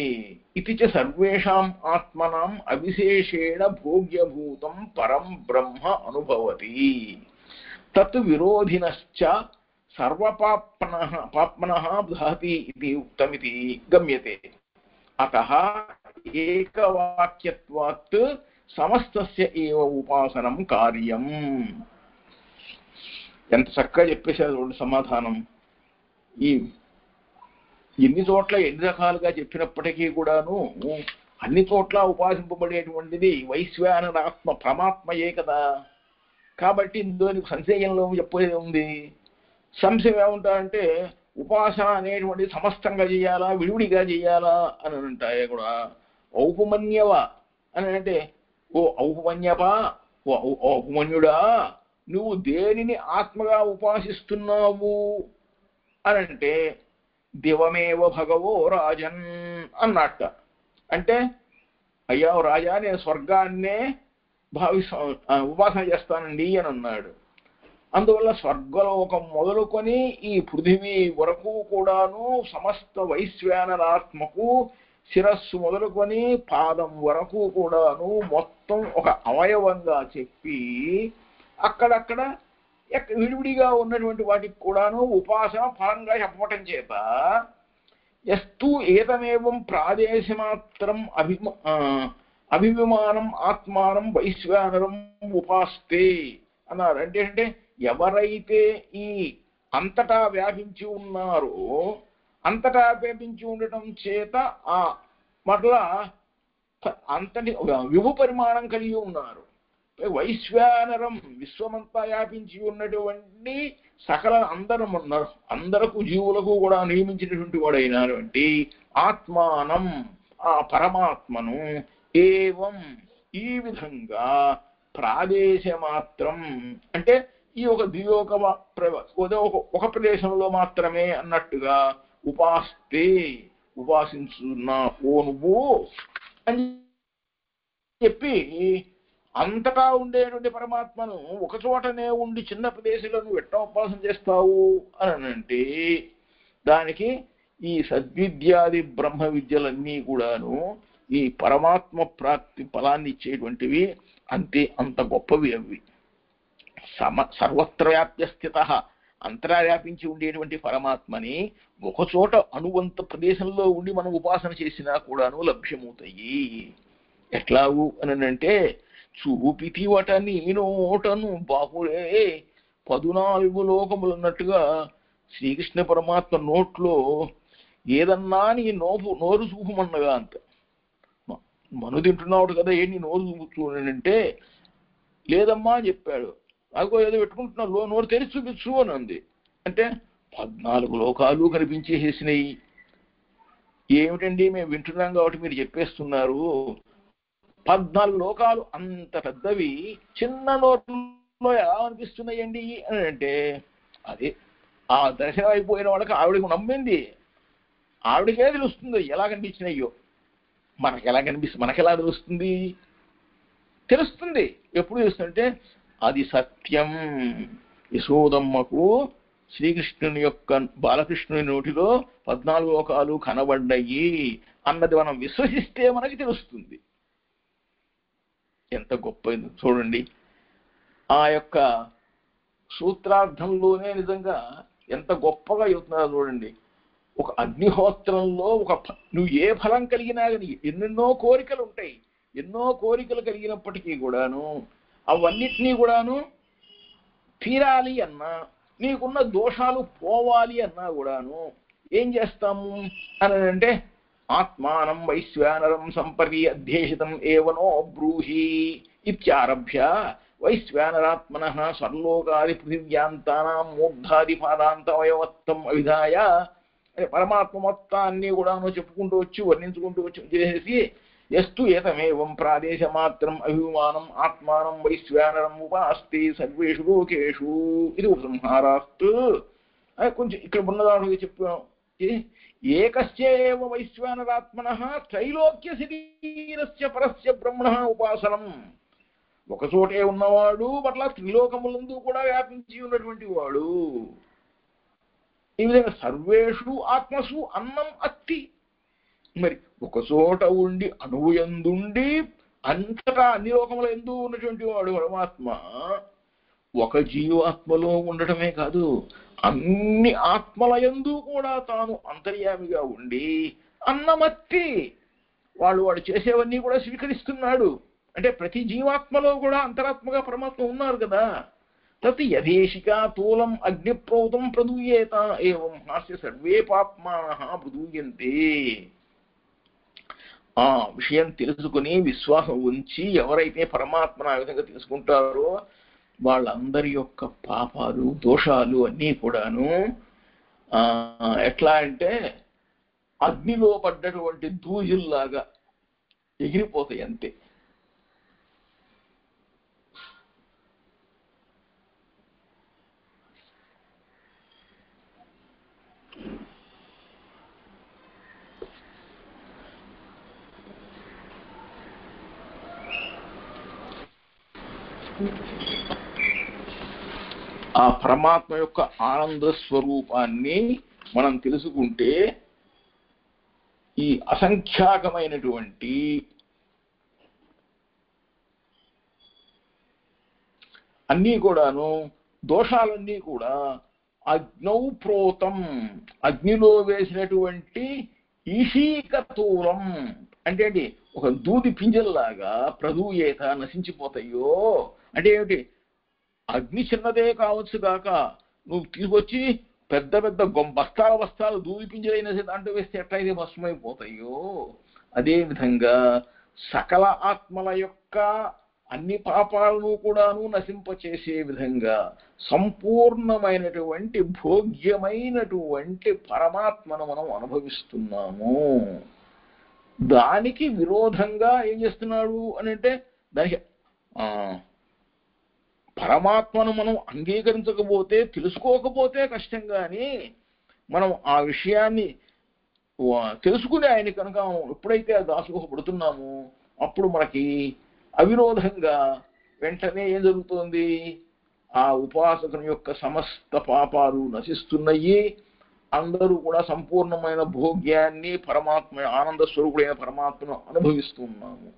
ఇతి చ సర్వేషాం ఆత్మనాం అవిశేషేణ భోగ్యభూతం పరం బ్రహ్మ అనుభవతి తత్ విరోధినశ్చ సర్వపాప్మనః దహతి ఇది ఉక్తమితి గమ్యతే అతః ఏకవాక్యత్వాత్ సమస్తస్య ఏవ ఉపాసనం కార్యం. ఎంత చక్కగా చెప్పేశారు సమాధానం. ఈ ఎన్ని చోట్ల ఎన్ని రకాలుగా చెప్పినప్పటికీ కూడాను అన్ని చోట్ల ఉపాసింపబడేటువంటిది వైశ్వానరాత్మ పరమాత్మయే కదా. కాబట్టి ఇందులో సంశయంలో చెప్పేది ఉంది. సంశయం ఏముంటారంటే ఉపాసన అనేటువంటి సమస్తంగా చేయాలా విడివిడిగా చేయాలా అని అంటాయి కూడా. ఔపమన్యవ అని అంటే ఓ ఔపమన్యప ఓ ఔపమన్యుడా నువ్వు దేనిని ఆత్మగా ఉపాసిస్తున్నావు అని అంటే దివమేవ భగవో రాజన్ అన్నట్ట. అంటే అయ్యా రాజా నేను స్వర్గాన్నే ఉపాసన చేస్తానండి అని అన్నాడు. అందువల్ల స్వర్గలోకం మొదలుకొని ఈ పృథివీ వరకు కూడాను సమస్త వైశ్వానరాత్మకు శిరస్సు మొదలుకొని పాదం వరకు కూడాను మొత్తం ఒక అవయవంగా చెప్పి అక్కడక్కడ విడివిడిగా ఉన్నటువంటి వాటికి కూడాను ఉపాసన ఫలంగా చెప్పటం చేత ఎస్తు ఏతమేవం ప్రాదేశమాత్రం అభిమానం ఆత్మానం వైశ్వానరం ఉపాస్తే అన్నారు. అంటే ఎవరైతే ఈ అంతటా వ్యాపించి ఉన్నారో అంతటా వ్యాపించి ఉండటం చేత ఆ మరలా అంతటి విభు పరిమాణం కలిగి ఉన్నారు. వైశ్వానరం విశ్వమంతా వ్యాపించి ఉన్నటువంటి సకల అందరకు జీవులకు కూడా నియమించినటువంటి వాడైనటువంటి ఆత్మానం ఆ పరమాత్మను ఏవం ఈ విధంగా ప్రాదేశమాత్రం అంటే ఈ ఒక దివ్యోక ఒక ప్రదేశంలో మాత్రమే అన్నట్టుగా ఉపాస్తే ఉపాసించున్నా ఓ నువ్వు అని చెప్పి అంతటా ఉండేటువంటి పరమాత్మను ఒక చోటనే ఉండి చిన్న ప్రదేశంలో నువ్వు ఎట్లా ఉపాసన చేస్తావు అని అంటే దానికి ఈ సద్విద్యాది బ్రహ్మ విద్యలన్నీ కూడాను ఈ పరమాత్మ ప్రాప్తి ఫలాన్ని ఇచ్చేటువంటివి అంత గొప్పవి అవి. సర్వత్ర వ్యాప్య స్థిత అంతరా వ్యాపించి ఉండేటువంటి పరమాత్మని ఒకచోట అనువంత ప్రదేశంలో ఉండి మనం ఉపాసన చేసినా కూడాను లభ్యమవుతాయి. ఎట్లాగు అని అంటే చూపితివట నీ నోటను బాహుడే 14 లోకములు అన్నట్టుగా శ్రీకృష్ణ పరమాత్మ నోట్లో ఏదన్నా నీ నోరు చూపమన్నగా అంత మను తింటున్నాడు కదా ఏంటి నోరు చూపుతుంటే లేదమ్మా అని చెప్పాడు. అదిగో ఏదో పెట్టుకుంటున్నా నోరు తెరిచి చూపించు అని అంది. అంటే 14 లోకాలు కనిపించేసేసినాయి. ఏమిటండి మేము వింటున్నాం కాబట్టి మీరు చెప్పేస్తున్నారు. 14 లోకాలు అంత పెద్దవి చిన్న నోట్లో ఎలా అనిపిస్తున్నాయండి అని అంటే అదే ఆ దర్శనం అయిపోయిన వాళ్ళకి ఆవిడకు నమ్మింది. ఆవిడకే తెలుస్తుంది ఎలా కనిపించినాయో. మనకెలా తెలుస్తుంది? తెలుస్తుంది. ఎప్పుడు తెలుస్తుందంటే అది సత్యం. యశోదమ్మకు శ్రీకృష్ణుని యొక్క బాలకృష్ణుని నోటిలో 14 లోకాలు కనబడ్డాయి అన్నది మనం విశ్వసిస్తే మనకి తెలుస్తుంది. ఎంత గొప్ప చూడండి. ఆ యొక్క సూత్రార్థంలోనే నిజంగా ఎంత గొప్పగా చెబుతున్నారో చూడండి. ఒక అగ్నిహోత్రంలో నువ్వు ఏ ఫలం కలిగినా కానీ ఎన్నెన్నో కోరికలు ఉంటాయి. ఎన్నో కోరికలు కలిగినప్పటికీ కూడాను అవన్నిటినీ కూడాను తీరాలి అన్నా నీకున్న దోషాలు పోవాలి అన్నా కూడాను ఏం చేస్తాము అని అంటే ఆత్మానం వైశ్వానరం సంపర్య అధ్యేషితం ఏవనో బ్రూహి ఇత్యారభ్య వైశ్వానరాత్మనః సర్లోకాది పృథివ్యాంతానాం మూర్ధాది పాదాంతవయవత్వం అవిధాయ పరమాత్మ మొత్తాన్ని కూడాను చెప్పుకుంటూ వచ్చి వర్ణించుకుంటూ వచ్చి చేసేసి ఎస్తు ఏతమేవం ప్రాదేశ మాత్రం అభిమానం ఆత్మానం వైశ్వానరం ఉపాస్తి సర్వేషు లోకేషు ఇది ఉపసంహారాస్తు. కొంచెం ఇక్కడ ఉన్నదానికి చెప్పాం. ఏకస్యేవ వైశ్వానరాత్మనః త్రైలోక్య శరీరస్య పరస్య బ్రహ్మణః ఉపాసనం. ఒకచోటే ఉన్నవాడు పట్ల త్రిలోకములందు కూడా వ్యాపించి ఉన్నటువంటి వాడు. ఈ విధంగా సర్వేషు ఆత్మసు అన్నం అత్తి. మరి ఒకచోట ఉండి అణువు ఎందుండి అంతటా అన్ని లోకముల ఎందు ఉన్నటువంటి వాడు పరమాత్మ ఒక జీవాత్మలో ఉండటమే కాదు, అన్ని ఆత్మల యందు కూడా తాను అంతర్యామిగా ఉండి అన్నమత్తి వాడు చేసేవన్నీ కూడా స్వీకరిస్తున్నాడు. అంటే ప్రతి జీవాత్మలో కూడా అంతరాత్మగా పరమాత్మ ఉన్నారు కదా. తత్ యథేషికా తూలం అగ్నిప్రోతం ప్రదూయేత ఏవం హాస్య సర్వే పాప్మానః ప్రదూయంతే. ఆ విషయం తెలుసుకుని విశ్వాసం ఉంచి ఎవరైతే పరమాత్మను ఆ విధంగా తెలుసుకుంటారో వాళ్ళందరి యొక్క పాపాలు దోషాలు అన్నీ కూడాను ఎట్లా అంటే అగ్నిలో పడ్డటువంటి దూజుల్లాగా ఎగిరిపోతాయి అంతే. ఆ పరమాత్మ యొక్క ఆనంద స్వరూపాన్ని మనం తెలుసుకుంటే ఈ అసంఖ్యాకమైనటువంటి అన్నీ కూడాను దోషాలన్నీ కూడా అగ్నౌ ప్రోతం అగ్నిలో వేసినటువంటి ఈశీకతూలం అంటే ఏంటి, ఒక దూది పింజల్లాగా ప్రదూయేత నశించిపోతాయో. అంటే ఏమిటి, అగ్ని చిన్నదే కావచ్చు కాక నువ్వు తీసుకొచ్చి పెద్ద పెద్ద బస్తాలు దూది పింజలైన దాంట్లో వేస్తే ఎట్లయితే భస్మైపోతాయో అదేవిధంగా సకల ఆత్మల యొక్క అన్ని పాపాలను కూడాను నశింపచేసే విధంగా సంపూర్ణమైనటువంటి భోగ్యమైనటువంటి పరమాత్మను మనం అనుభవిస్తున్నాము. దానికి విరోధంగా ఏం చేస్తున్నాడు అని అంటే, దానికి పరమాత్మను మనం అంగీకరించకపోతే తెలుసుకోకపోతే కష్టం, కానీ మనం ఆ విషయాన్ని తెలుసుకుని ఆయన కనుక ఎప్పుడైతే దాసుపడుతున్నామో అప్పుడు మనకి అవిరోధంగా వెంటనే ఏం జరుగుతోంది, ఆ ఉపాసకుని యొక్క సమస్త పాపాలు నశిస్తున్నాయి. అందరూ కూడా సంపూర్ణమైన భోగ్యాన్ని పరమాత్మ ఆనంద స్వరూపుడైన పరమాత్మను అనుభవిస్తున్నాము,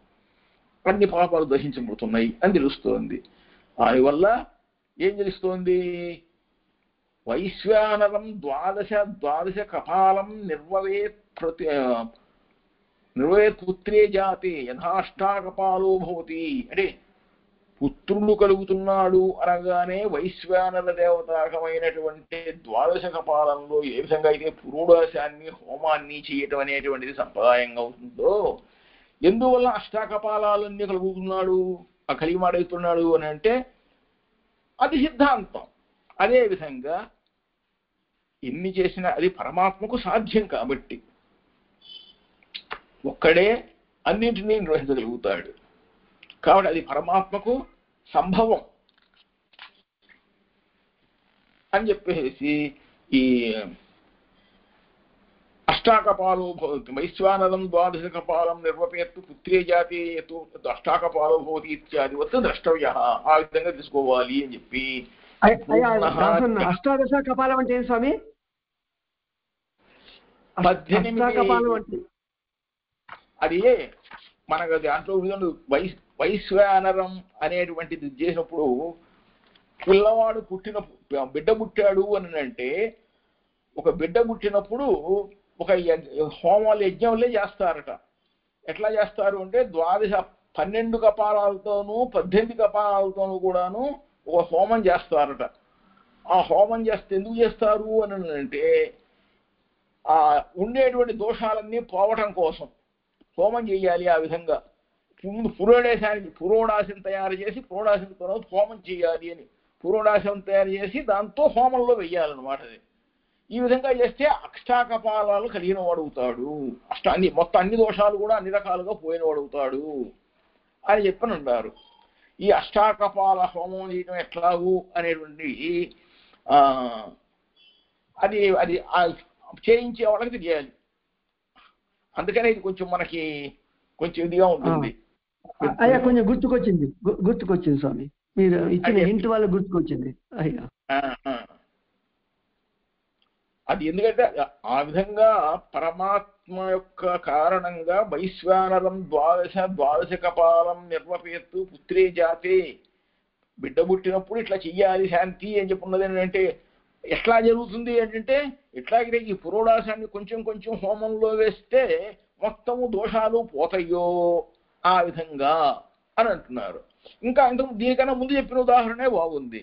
అన్ని పాపాలు దహించబడుతున్నాయి అని తెలుస్తోంది. దానివల్ల ఏం తెలుస్తోంది, వైశ్వానరం ద్వాదశ కపాలం నిర్వవేత్ పుత్రే జాతే యథాష్టాకపాలో భవతి. అంటే పుత్రుడు కలుగుతున్నాడు అనగానే వైశ్వానర దేవతాకమైనటువంటి ద్వాదశ కపాలంలో ఏ విధంగా అయితే పురోడాశాన్ని హోమాన్ని చేయటం అనేటువంటిది సంప్రదాయంగా అవుతుందో, ఎందువల్ల అష్టాకపాలన్నీ కలుగుతున్నాడు కలిమాడవుతున్నాడు అని అంటే అది సిద్ధాంతం. అదేవిధంగా ఎన్ని చేసినా అది పరమాత్మకు సాధ్యం కాబట్టి ఒక్కడే అన్నింటినీ నిర్వహించగలుగుతాడు కాబట్టి అది పరమాత్మకు సంభవం అని చెప్పేసి ఈ అష్టాకపాలో భవతి వైశ్వానరం ద్వాదశ కపాలం నిర్వపేత్తు పుత్రే జాతి అష్టాకపాలో భవతి ఇత్యాది వద్ద ద్రష్టవ్య, ఆ విధంగా తీసుకోవాలి అని చెప్పి. అష్టాదశ కపాలం అంటే ఏం స్వామి? 18 అది మనకు దాంట్లో వైశ్వానరం అనేటువంటిది చేసినప్పుడు పిల్లవాడు బిడ్డ పుట్టాడు అని అంటే, ఒక బిడ్డ పుట్టినప్పుడు ఒక హోమాలు యజ్ఞంలే చేస్తారట. ఎట్లా చేస్తారు అంటే 12 కపాలాలతోనూ 18 కపాలాలతోనూ కూడాను ఒక హోమం చేస్తారట. ఆ హోమం చేస్తే ఎందుకు చేస్తారు అని అంటే, ఆ ఉండేటువంటి దోషాలన్నీ పోవటం కోసం హోమం చేయాలి. ఆ విధంగా ముందు పురోడాశం తయారు చేసి పురోడాశం తర్వాత హోమం చేయాలి అని పురోడాశం తయారు చేసి దాంతో హోమంలో వెయ్యాలన్నమాట. అది ఈ విధంగా చేస్తే అష్టాకపాలాలు కలిగిన వాడు అవుతాడు, మొత్తం అన్ని దోషాలు కూడా అన్ని రకాలుగా పోయినవాడు అవుతాడు అని చెప్పనంటారు. ఈ అష్టాకపాల హోమం చేయడం ఎట్లాగు అనేటువంటి అది అది చేయించే వాళ్ళకి తెలియాలి. అందుకనే ఇది కొంచెం మనకి కొంచెం ఇదిగా ఉంటుంది. అయ్యా కొంచెం గుర్తుకొచ్చింది స్వామి, మీరు ఇచ్చిన హింట్ వల్ల గుర్తుకొచ్చింది అయ్యా. అది ఎందుకంటే ఆ విధంగా పరమాత్మ యొక్క కారణంగా వైశ్వానరం ద్వాదశ కపాలం నిర్వపేత్తు పుత్రే జాతే, బిడ్డ పుట్టినప్పుడు ఇట్లా చెయ్యాలి శాంతి అని చెప్పున్నది ఏంటంటే ఎట్లా జరుగుతుంది ఏంటంటే ఎట్లాగే ఈ పురోడాసాన్ని కొంచెం కొంచెం హోమంలో వేస్తే మొత్తము దోషాలు పోతాయో ఆ విధంగా అని అంటున్నారు. ఇంకా దీనికన్నా ముందు చెప్పిన ఉదాహరణే బాగుంది.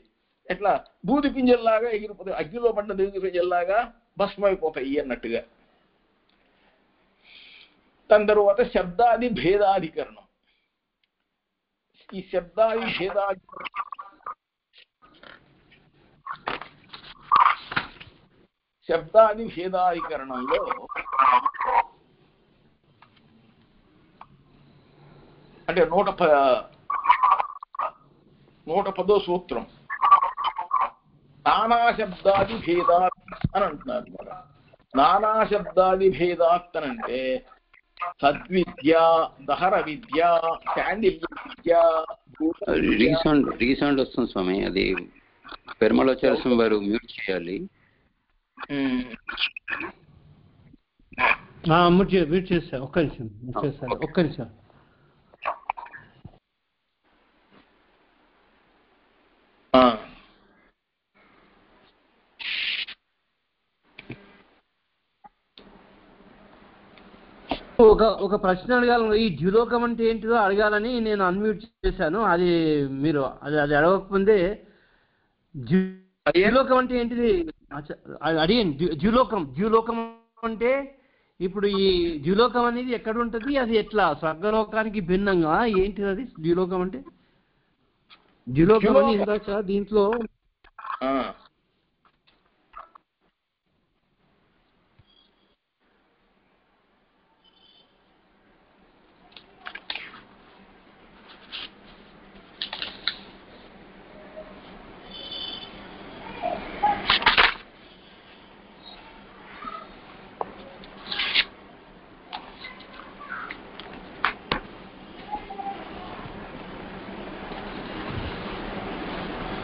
ఎట్లా దూది పింజల్లాగా ఎగిరిపోతాయి, అగ్నిలో పడిన దూది పింజల్లాగా భస్మైపోతాయి అన్నట్టుగా. దాని తరువాత శబ్దాది భేదాధికరణం. ఈ శబ్దాది భేదాధికరణంలో అంటే 110వ సూత్రం నానాశబ్దాది భేదాత్ అని అంటున్నారు. నానాశబ్దాది భేదాత్ అనంటే సద్విద్య, దహర విద్య, శాండిల్య విద్య. రీసౌండ్ వస్తుంది స్వామి, అది పెరుమలాచార్య వారు మ్యూట్ చేయాలి. మ్యూట్ చేస్తా, ఒక్క నిమిషం. ఒక ప్రశ్న అడగాలని, ఈ ద్యులోకం అంటే ఏంటిదో అడగాలని నేను అన్మ్యూట్ చేశాను. అది మీరు అది అడగకముందే ద్యులోకం అంటే ఏంటిది అడిగండి. ద్యులోకం అంటే ఇప్పుడు ఈ ద్యులోకం అనేది ఎక్కడ ఉంటుంది, అది ఎట్లా స్వర్గలోకానికి భిన్నంగా ఏంటిది అది ద్యులోకం అంటే? ద్యులోకం అని ఇందాక దీంట్లో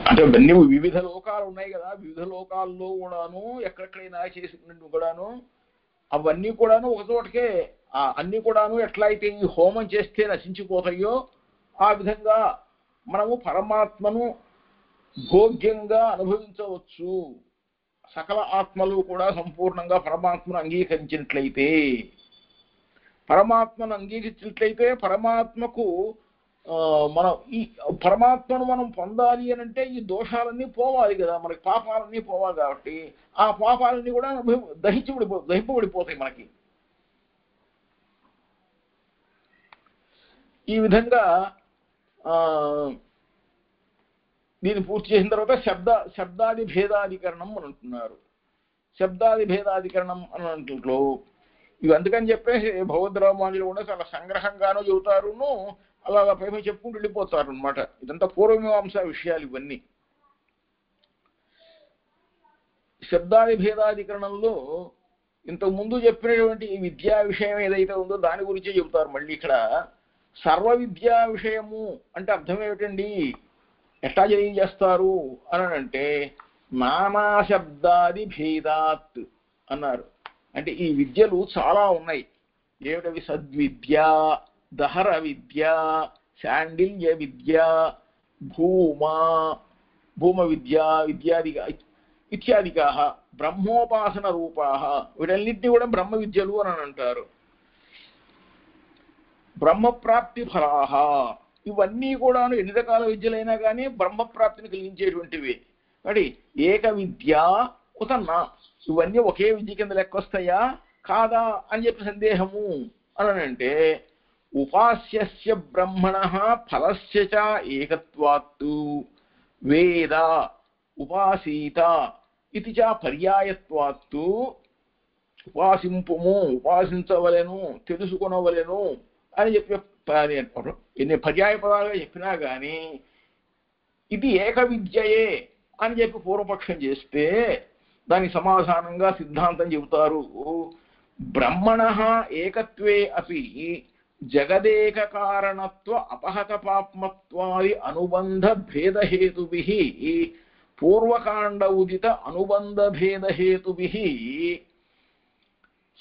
అంటే ఇవన్నీ వివిధ లోకాలు ఉన్నాయి కదా, వివిధ లోకాల్లో కూడాను ఎక్కడెక్కడైనా చేసినట్టు కూడాను అవన్నీ కూడాను ఒక చోటకే అన్ని కూడాను ఎట్లయితే ఈ హోమం చేస్తే నశించిపోతాయో ఆ విధంగా మనము పరమాత్మను భోగ్యంగా అనుభవించవచ్చు. సకల ఆత్మలు కూడా సంపూర్ణంగా పరమాత్మను అంగీకరించినట్లయితే పరమాత్మకు మనం ఈ పరమాత్మను మనం పొందాలి అని అంటే ఈ దోషాలన్నీ పోవాలి కదా, మనకి పాపాలన్నీ పోవాలి. కాబట్టి ఆ పాపాలన్నీ కూడా దహింపబడిపోతాయి మనకి. ఈ విధంగా దీన్ని పూర్తి చేసిన తర్వాత శబ్దాది భేదాధికరణం అని అంటున్నారు. శబ్దాది భేదాధికరణం అని అంట్లో ఇవి అందుకని చెప్పేసి భగవద్రామానులు కూడా చాలా సంగ్రహంగానూ చెబుతారును, అలాగా పై చెప్పుకుంటూ వెళ్ళిపోతారు అనమాట. ఇదంతా పూర్వమీమాంస విషయాలు ఇవన్నీ. శబ్దాది భేదాధికరణంలో ఇంతకు ముందు చెప్పినటువంటి ఈ విద్యా విషయం ఏదైతే ఉందో దాని గురించే చెబుతారు. మళ్ళీ ఇక్కడ సర్వ విద్యా విషయము అంటే అర్థం ఏమిటండి, ఎట్లా తెలియజేస్తారు అని అంటే నానా శబ్దాది భేదాత్ అన్నారు. అంటే ఈ విద్యలు చాలా ఉన్నాయి. ఏమిటవి? సద్విద్య, దహర విద్య, శాండిల్య విద్య, భూమ విద్య ఇత్యాదిగా బ్రహ్మోపాసన రూపా, వీటన్నిటినీ కూడా బ్రహ్మ విద్యలు అని అంటారు. బ్రహ్మప్రాప్తి ఫలాహ, ఇవన్నీ కూడా ఎన్ని రకాల విద్యలైనా కానీ బ్రహ్మప్రాప్తిని కలిగించేటువంటివి. కాబట్టి ఏక విద్య ఉతన్నా, ఇవన్నీ ఒకే విద్య కింద లెక్కొస్తాయా కాదా అని చెప్పి సందేహము అని అంటే ఉపాస్యస్య బ్రహ్మణః ఫలస్య చ ఏకత్వాత్తు వేద ఉపాసీత ఇది చ పర్యాయత్వాత్తు ఉపాసింపుము, ఉపాసించవలెను, తెలుసుకొనవలెను అని చెప్పి ఎన్ని పర్యాయ పదాలుగా చెప్పినా కానీ ఇది ఏక విద్యయే అని చెప్పి పూర్వపక్షం చేస్తే దానికి సమాధానంగా సిద్ధాంతం చెబుతారు. బ్రహ్మణః ఏకత్వే అపి జగదేక కారణత్వ అపహత పాప్మత్వాది అనుబంధ భేదహేతుభిః పూర్వకాండ ఉదిత అనుబంధ భేదహేతుభిః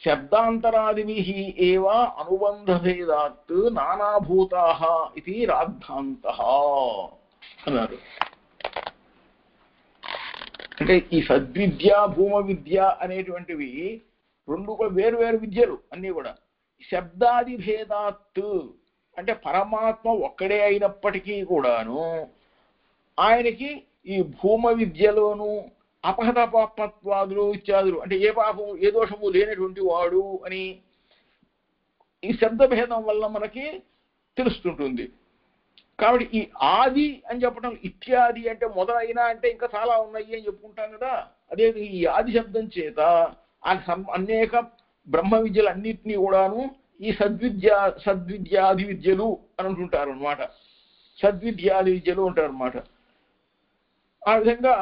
శబ్దాంతరాదిభిః ఏవ అనుబంధ భేదాత్ నానాభూతాః ఇది రాద్ధాంతః అన్నారు. అంటే ఈ సద్విద్య భూమ విద్య అనేటువంటివి రెండు కూడా వేరు వేరు విద్యలు అన్నీ కూడా. శబ్దాది భేదాత్ అంటే పరమాత్మ ఒక్కడే అయినప్పటికీ కూడాను ఆయనకి ఈ భూమ విద్యలోను అపహత పాపత్వాదులు ఇత్యాదులు అంటే ఏ పాపం ఏ దోషము లేనటువంటి వాడు అని ఈ శబ్దభేదం వల్ల మనకి తెలుస్తుంటుంది. కాబట్టి ఈ ఆది అని చెప్పడం ఇత్యాది అంటే మొదలైన అంటే ఇంకా చాలా ఉన్నాయి అని చెప్పుకుంటాం కదా. అదే ఈ ఆది శబ్దం చేత అనేక బ్రహ్మ విద్యలు అన్నిటినీ కూడాను ఈ సద్విద్యాది విద్యలు అని అంటుంటారు అనమాట. సద్విద్యాది విద్యలు అంటారు అనమాట. ఆ విధంగా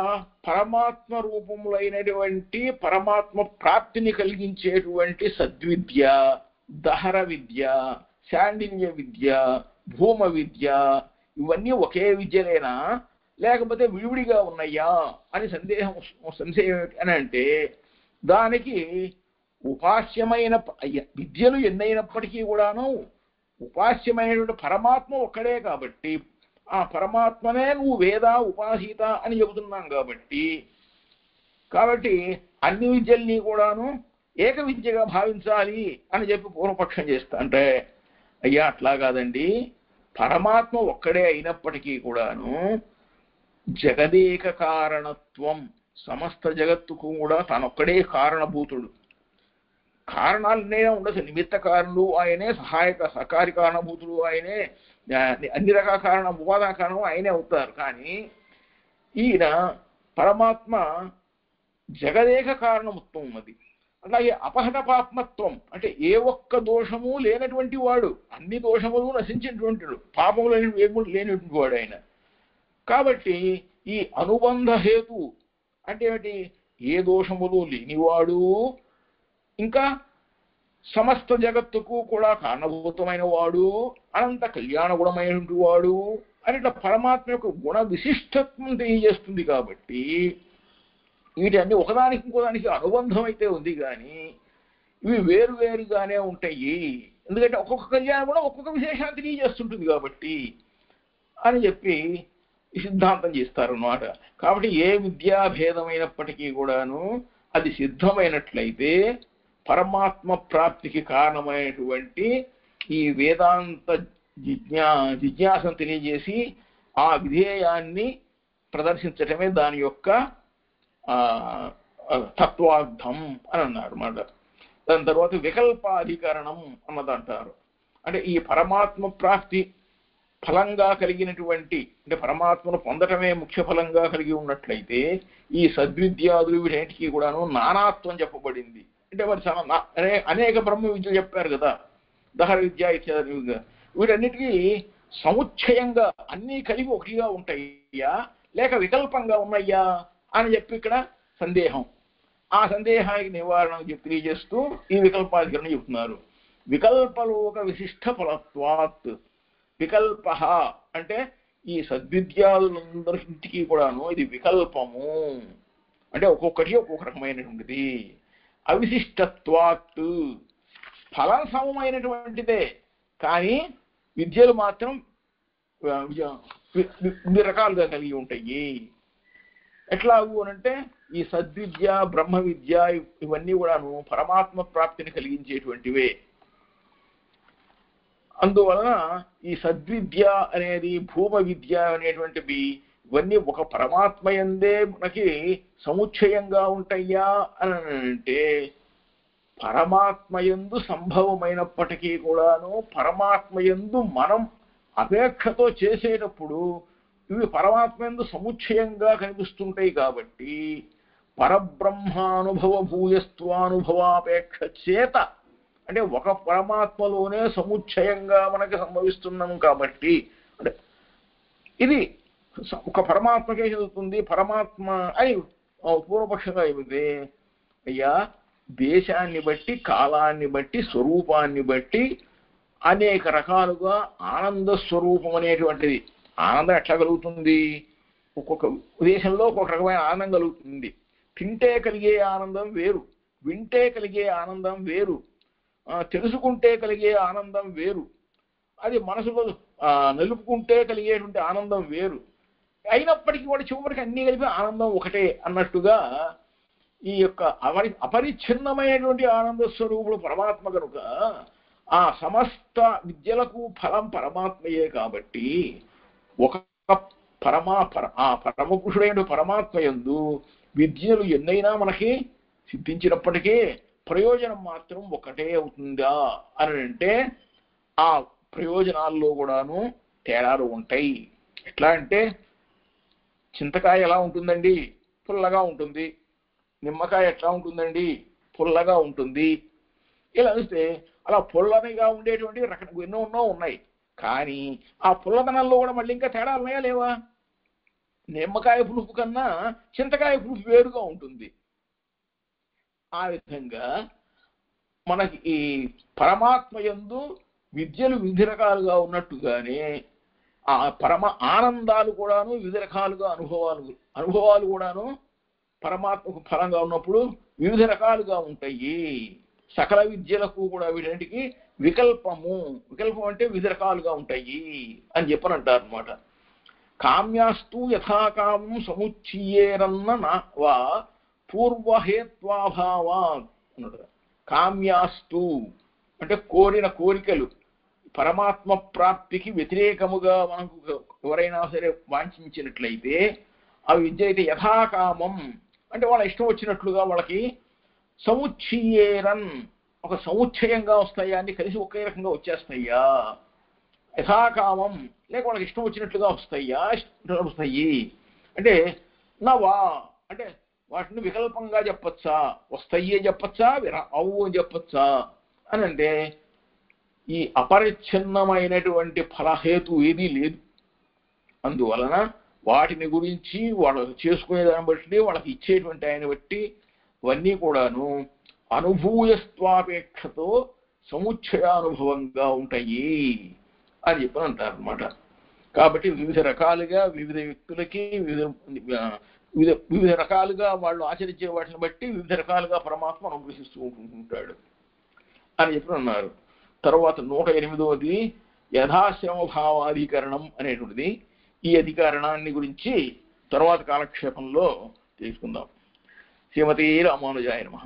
పరమాత్మ రూపములైనటువంటి పరమాత్మ ప్రాప్తిని కలిగించేటువంటి సద్విద్య, దహర విద్య, శాండిల్య విద్య, భూమ విద్య ఇవన్నీ ఒకే విద్యలేనా లేకపోతే విడివిడిగా ఉన్నాయా అని సంశయం అని అంటే దానికి ఉపాస్యమైన విద్యలు ఎన్నైనప్పటికీ కూడాను ఉపాస్యమైనటువంటి పరమాత్మ ఒక్కడే కాబట్టి ఆ పరమాత్మనే నువ్వు వేద ఉపాసీత అని చెబుతున్నాం కాబట్టి అన్ని విద్యల్ని కూడాను ఏక విద్యగా భావించాలి అని చెప్పి పూర్వపక్షం చేస్తా. అంటే అయ్యా అట్లా కాదండి, పరమాత్మ ఒక్కడే అయినప్పటికీ కూడాను జగదేక కారణత్వం సమస్త జగత్తుకు కూడా తనొక్కడే కారణభూతుడు. కారణాలనే ఉండదు, నిమిత్త కారణులు ఆయనే, సహాయక కారణభూతులు ఆయనే, అన్ని రకాల కారణం ఉపాదాన కారణం ఆయనే అవుతారు. కానీ ఈయన పరమాత్మ జగదేక కారణముత్వం ఉన్నది. అలాగే అపహత పాపమత్వం అంటే ఏ ఒక్క దోషము లేనటువంటి వాడు, అన్ని దోషములు నశించినటువంటి వాడు, పాపములు లేనటువంటి వాడు ఆయన. కాబట్టి ఈ అనుబంధ హేతు అంటే ఏమిటి? ఏ దోషములు లేనివాడు, ఇంకా సమస్త జగత్తుకు కూడా కారణభూతమైన వాడు, అనంత కళ్యాణ గుణమైనటువంటి వాడు అని ఇట్లా పరమాత్మ యొక్క గుణ విశిష్టత్వం తెలియజేస్తుంది. కాబట్టి వీటన్ని ఒకదానికి ఇంకోదానికి అనుబంధం అయితే ఉంది కానీ ఇవి వేరువేరుగానే ఉంటాయి. ఎందుకంటే ఒక్కొక్క కళ్యాణం కూడా ఒక్కొక్క విశేషాన్ని తెలియజేస్తుంటుంది కాబట్టి అని చెప్పి సిద్ధాంతం చేస్తారన్నమాట. కాబట్టి ఏ విద్యాభేదమైనప్పటికీ కూడాను అది సిద్ధమైనట్లయితే పరమాత్మ ప్రాప్తికి కారణమైనటువంటి ఈ వేదాంత జిజ్ఞాసను తెలియజేసి ఆ విధేయాన్ని ప్రదర్శించటమే దాని యొక్క తత్వార్థం అని అన్నారు అన్నమాట. దాని తర్వాత వికల్పాధికరణం అన్నది అంటారు. అంటే ఈ పరమాత్మ ప్రాప్తి ఫలంగా కలిగినటువంటి అంటే పరమాత్మను పొందటమే ముఖ్య ఫలంగా కలిగి ఉన్నట్లయితే ఈ సద్విద్యాదులు వీటన్నిటికీ కూడాను నానాత్వం చెప్పబడింది. అంటే మరి చాలా అనేక బ్రహ్మ విద్యలు చెప్పారు కదా, దహర విద్య ఇత్యాది. వీటన్నిటికీ సముచ్చయంగా అన్నీ కలిగి ఒకటిగా ఉంటాయా లేక వికల్పంగా ఉన్నాయా అని చెప్పి ఇక్కడ సందేహం. ఆ సందేహానికి నివారణ తెలియజేస్తూ ఈ వికల్పాధికరణ చెబుతున్నారు. వికల్పలోక విశిష్ట ఫలత్వాత్. వికల్ప అంటే ఈ సద్విద్యాదులందరికీ కూడాను ఇది వికల్పము అంటే ఒక్కొక్కటి ఒక్కొక్క రకమైనటువంటిది. అవిశిష్టత్వాత్ ఫలం సమమైనటువంటిదే కానీ విద్యలు మాత్రం ఇన్ని రకాలుగా కలిగి ఉంటాయి. ఎట్లాగు అనంటే ఈ సద్విద్య బ్రహ్మ విద్య ఇవన్నీ కూడాను పరమాత్మ ప్రాప్తిని కలిగించేటువంటివే. అందువలన ఈ సద్విద్య అనేది భూమ విద్య అనేటువంటివి ఇవన్నీ ఒక పరమాత్మయందే మనకి సముచ్చయంగా ఉంటాయా అని అంటే పరమాత్మయందు సంభవమైనప్పటికీ కూడాను పరమాత్మయందు మనం అపేక్షతో చేసేటప్పుడు ఇవి పరమాత్మయందు సముచ్చయంగా కనిపిస్తుంటాయి. కాబట్టి పరబ్రహ్మానుభవ భూయస్త్వానుభవాపేక్ష చేత అంటే ఒక పరమాత్మలోనే సముచ్చయంగా మనకి సంభవిస్తున్నాం కాబట్టి అంటే ఇది ఒక పరమాత్మకే చెందుతుంది పరమాత్మ అని పూర్వపక్షంగా ఏమిటి అయ్యా దేశాన్ని బట్టి కాలాన్ని బట్టి స్వరూపాన్ని బట్టి అనేక రకాలుగా ఆనంద స్వరూపం అనేటువంటిది ఆనందం ఎట్లా కలుగుతుంది ఒక్కొక్క దేశంలో ఒక్కొక్క రకమైన ఆనందం కలుగుతుంది తింటే కలిగే ఆనందం వేరు వింటే కలిగే ఆనందం వేరు తెలుసుకుంటే కలిగే ఆనందం వేరు అది మనసులో నిలుపుకుంటే కలిగేటువంటి ఆనందం వేరు అయినప్పటికీ కూడా చివరికి అన్నీ కలిపి ఆనందం ఒకటే అన్నట్టుగా ఈ యొక్క అపరిచ్ఛిన్నమైనటువంటి ఆనంద స్వరూపుడు పరమాత్మ కనుక ఆ సమస్త విద్యలకు ఫలం పరమాత్మయే కాబట్టి ఒక ఆ పరమపురుషుడైన పరమాత్మ యందు విద్యలు ఎన్నైనా మనకి సిద్ధించినప్పటికీ ప్రయోజనం మాత్రం ఒకటే అవుతుందా అని అంటే ఆ ప్రయోజనాల్లో కూడాను తేడాలు ఉంటాయి ఎట్లా అంటే చింతకాయ ఎలా ఉంటుందండి పుల్లగా ఉంటుంది నిమ్మకాయ ఎట్లా ఉంటుందండి పుల్లగా ఉంటుంది ఇలా చూస్తే అలా పుల్లనిగా ఉండేటువంటి ఎన్నో ఉన్నాయి కానీ ఆ పుల్లదనంలో కూడా మళ్ళీ ఇంకా తేడాలు ఉన్నాయా లేవా నిమ్మకాయ పులుపు కన్నా చింతకాయ పులుపు వేరుగా ఉంటుంది ఆ విధంగా మనకి ఈ పరమాత్మ యందు విద్యలు వివిధ రకాలుగా ఉన్నట్టుగానే ఆ పరమ ఆనందాలు కూడాను వివిధ రకాలుగా అనుభవాలు కూడాను పరమాత్మకు ఫలంగా ఉన్నప్పుడు వివిధ రకాలుగా ఉంటాయి సకల విద్యలకు కూడా వీటన్నిటికీ వికల్పం అంటే వివిధ రకాలుగా ఉంటాయి అని చెప్పనంటారు అనమాట కామ్యాస్తు యథాకామం సముచ్చీయేరన్న వా పూర్వహేత్వాభావా అన్నాడు కామ్యాస్తు అంటే కోరిన కోరికలు పరమాత్మ ప్రాప్తికి వ్యతిరేకముగా మనకు ఎవరైనా సరే వాంఛించినట్లయితే ఆ విద్య అయితే యథాకామం అంటే వాళ్ళ ఇష్టం వచ్చినట్లుగా వాళ్ళకి సముచ్చీయేరన్ ఒక సముచ్చయంగా వస్తాయా అన్ని కలిసి ఒకే రకంగా వచ్చేస్తాయా యథాకామం లేక వాళ్ళకి ఇష్టం వచ్చినట్లుగా వస్తాయి అంటే నవా అంటే వాటిని వికల్పంగా చెప్పచ్చా వస్తాయే చెప్పచ్చా అవు అని చెప్పచ్చా అని అంటే ఈ అపరిచ్ఛిన్నమైనటువంటి ఫలహేతు ఏదీ లేదు అందువలన వాటిని గురించి వాళ్ళు చేసుకునే దాన్ని బట్టి వాళ్ళకి ఇచ్చేటువంటి ఆయన బట్టి ఇవన్నీ కూడాను అనుభూయస్వాపేక్షతో సముచ్చయానుభవంగా ఉంటాయి అని చెప్పని అంటారు అనమాట కాబట్టి వివిధ రకాలుగా వివిధ వ్యక్తులకి వివిధ రకాలుగా వాళ్ళు ఆచరించే వాటిని బట్టి వివిధ రకాలుగా పరమాత్మ అనుగ్రహిస్తూ ఉంటుంటాడు అని చెప్పి అన్నారు తర్వాత 108వది యథాశ్రమభావాధికరణం అనేటువంటిది ఈ అధికరణాన్ని గురించి తర్వాత కాలక్షేపంలో తెలుసుకుందాం శ్రీమతి రామానుజాయ నమః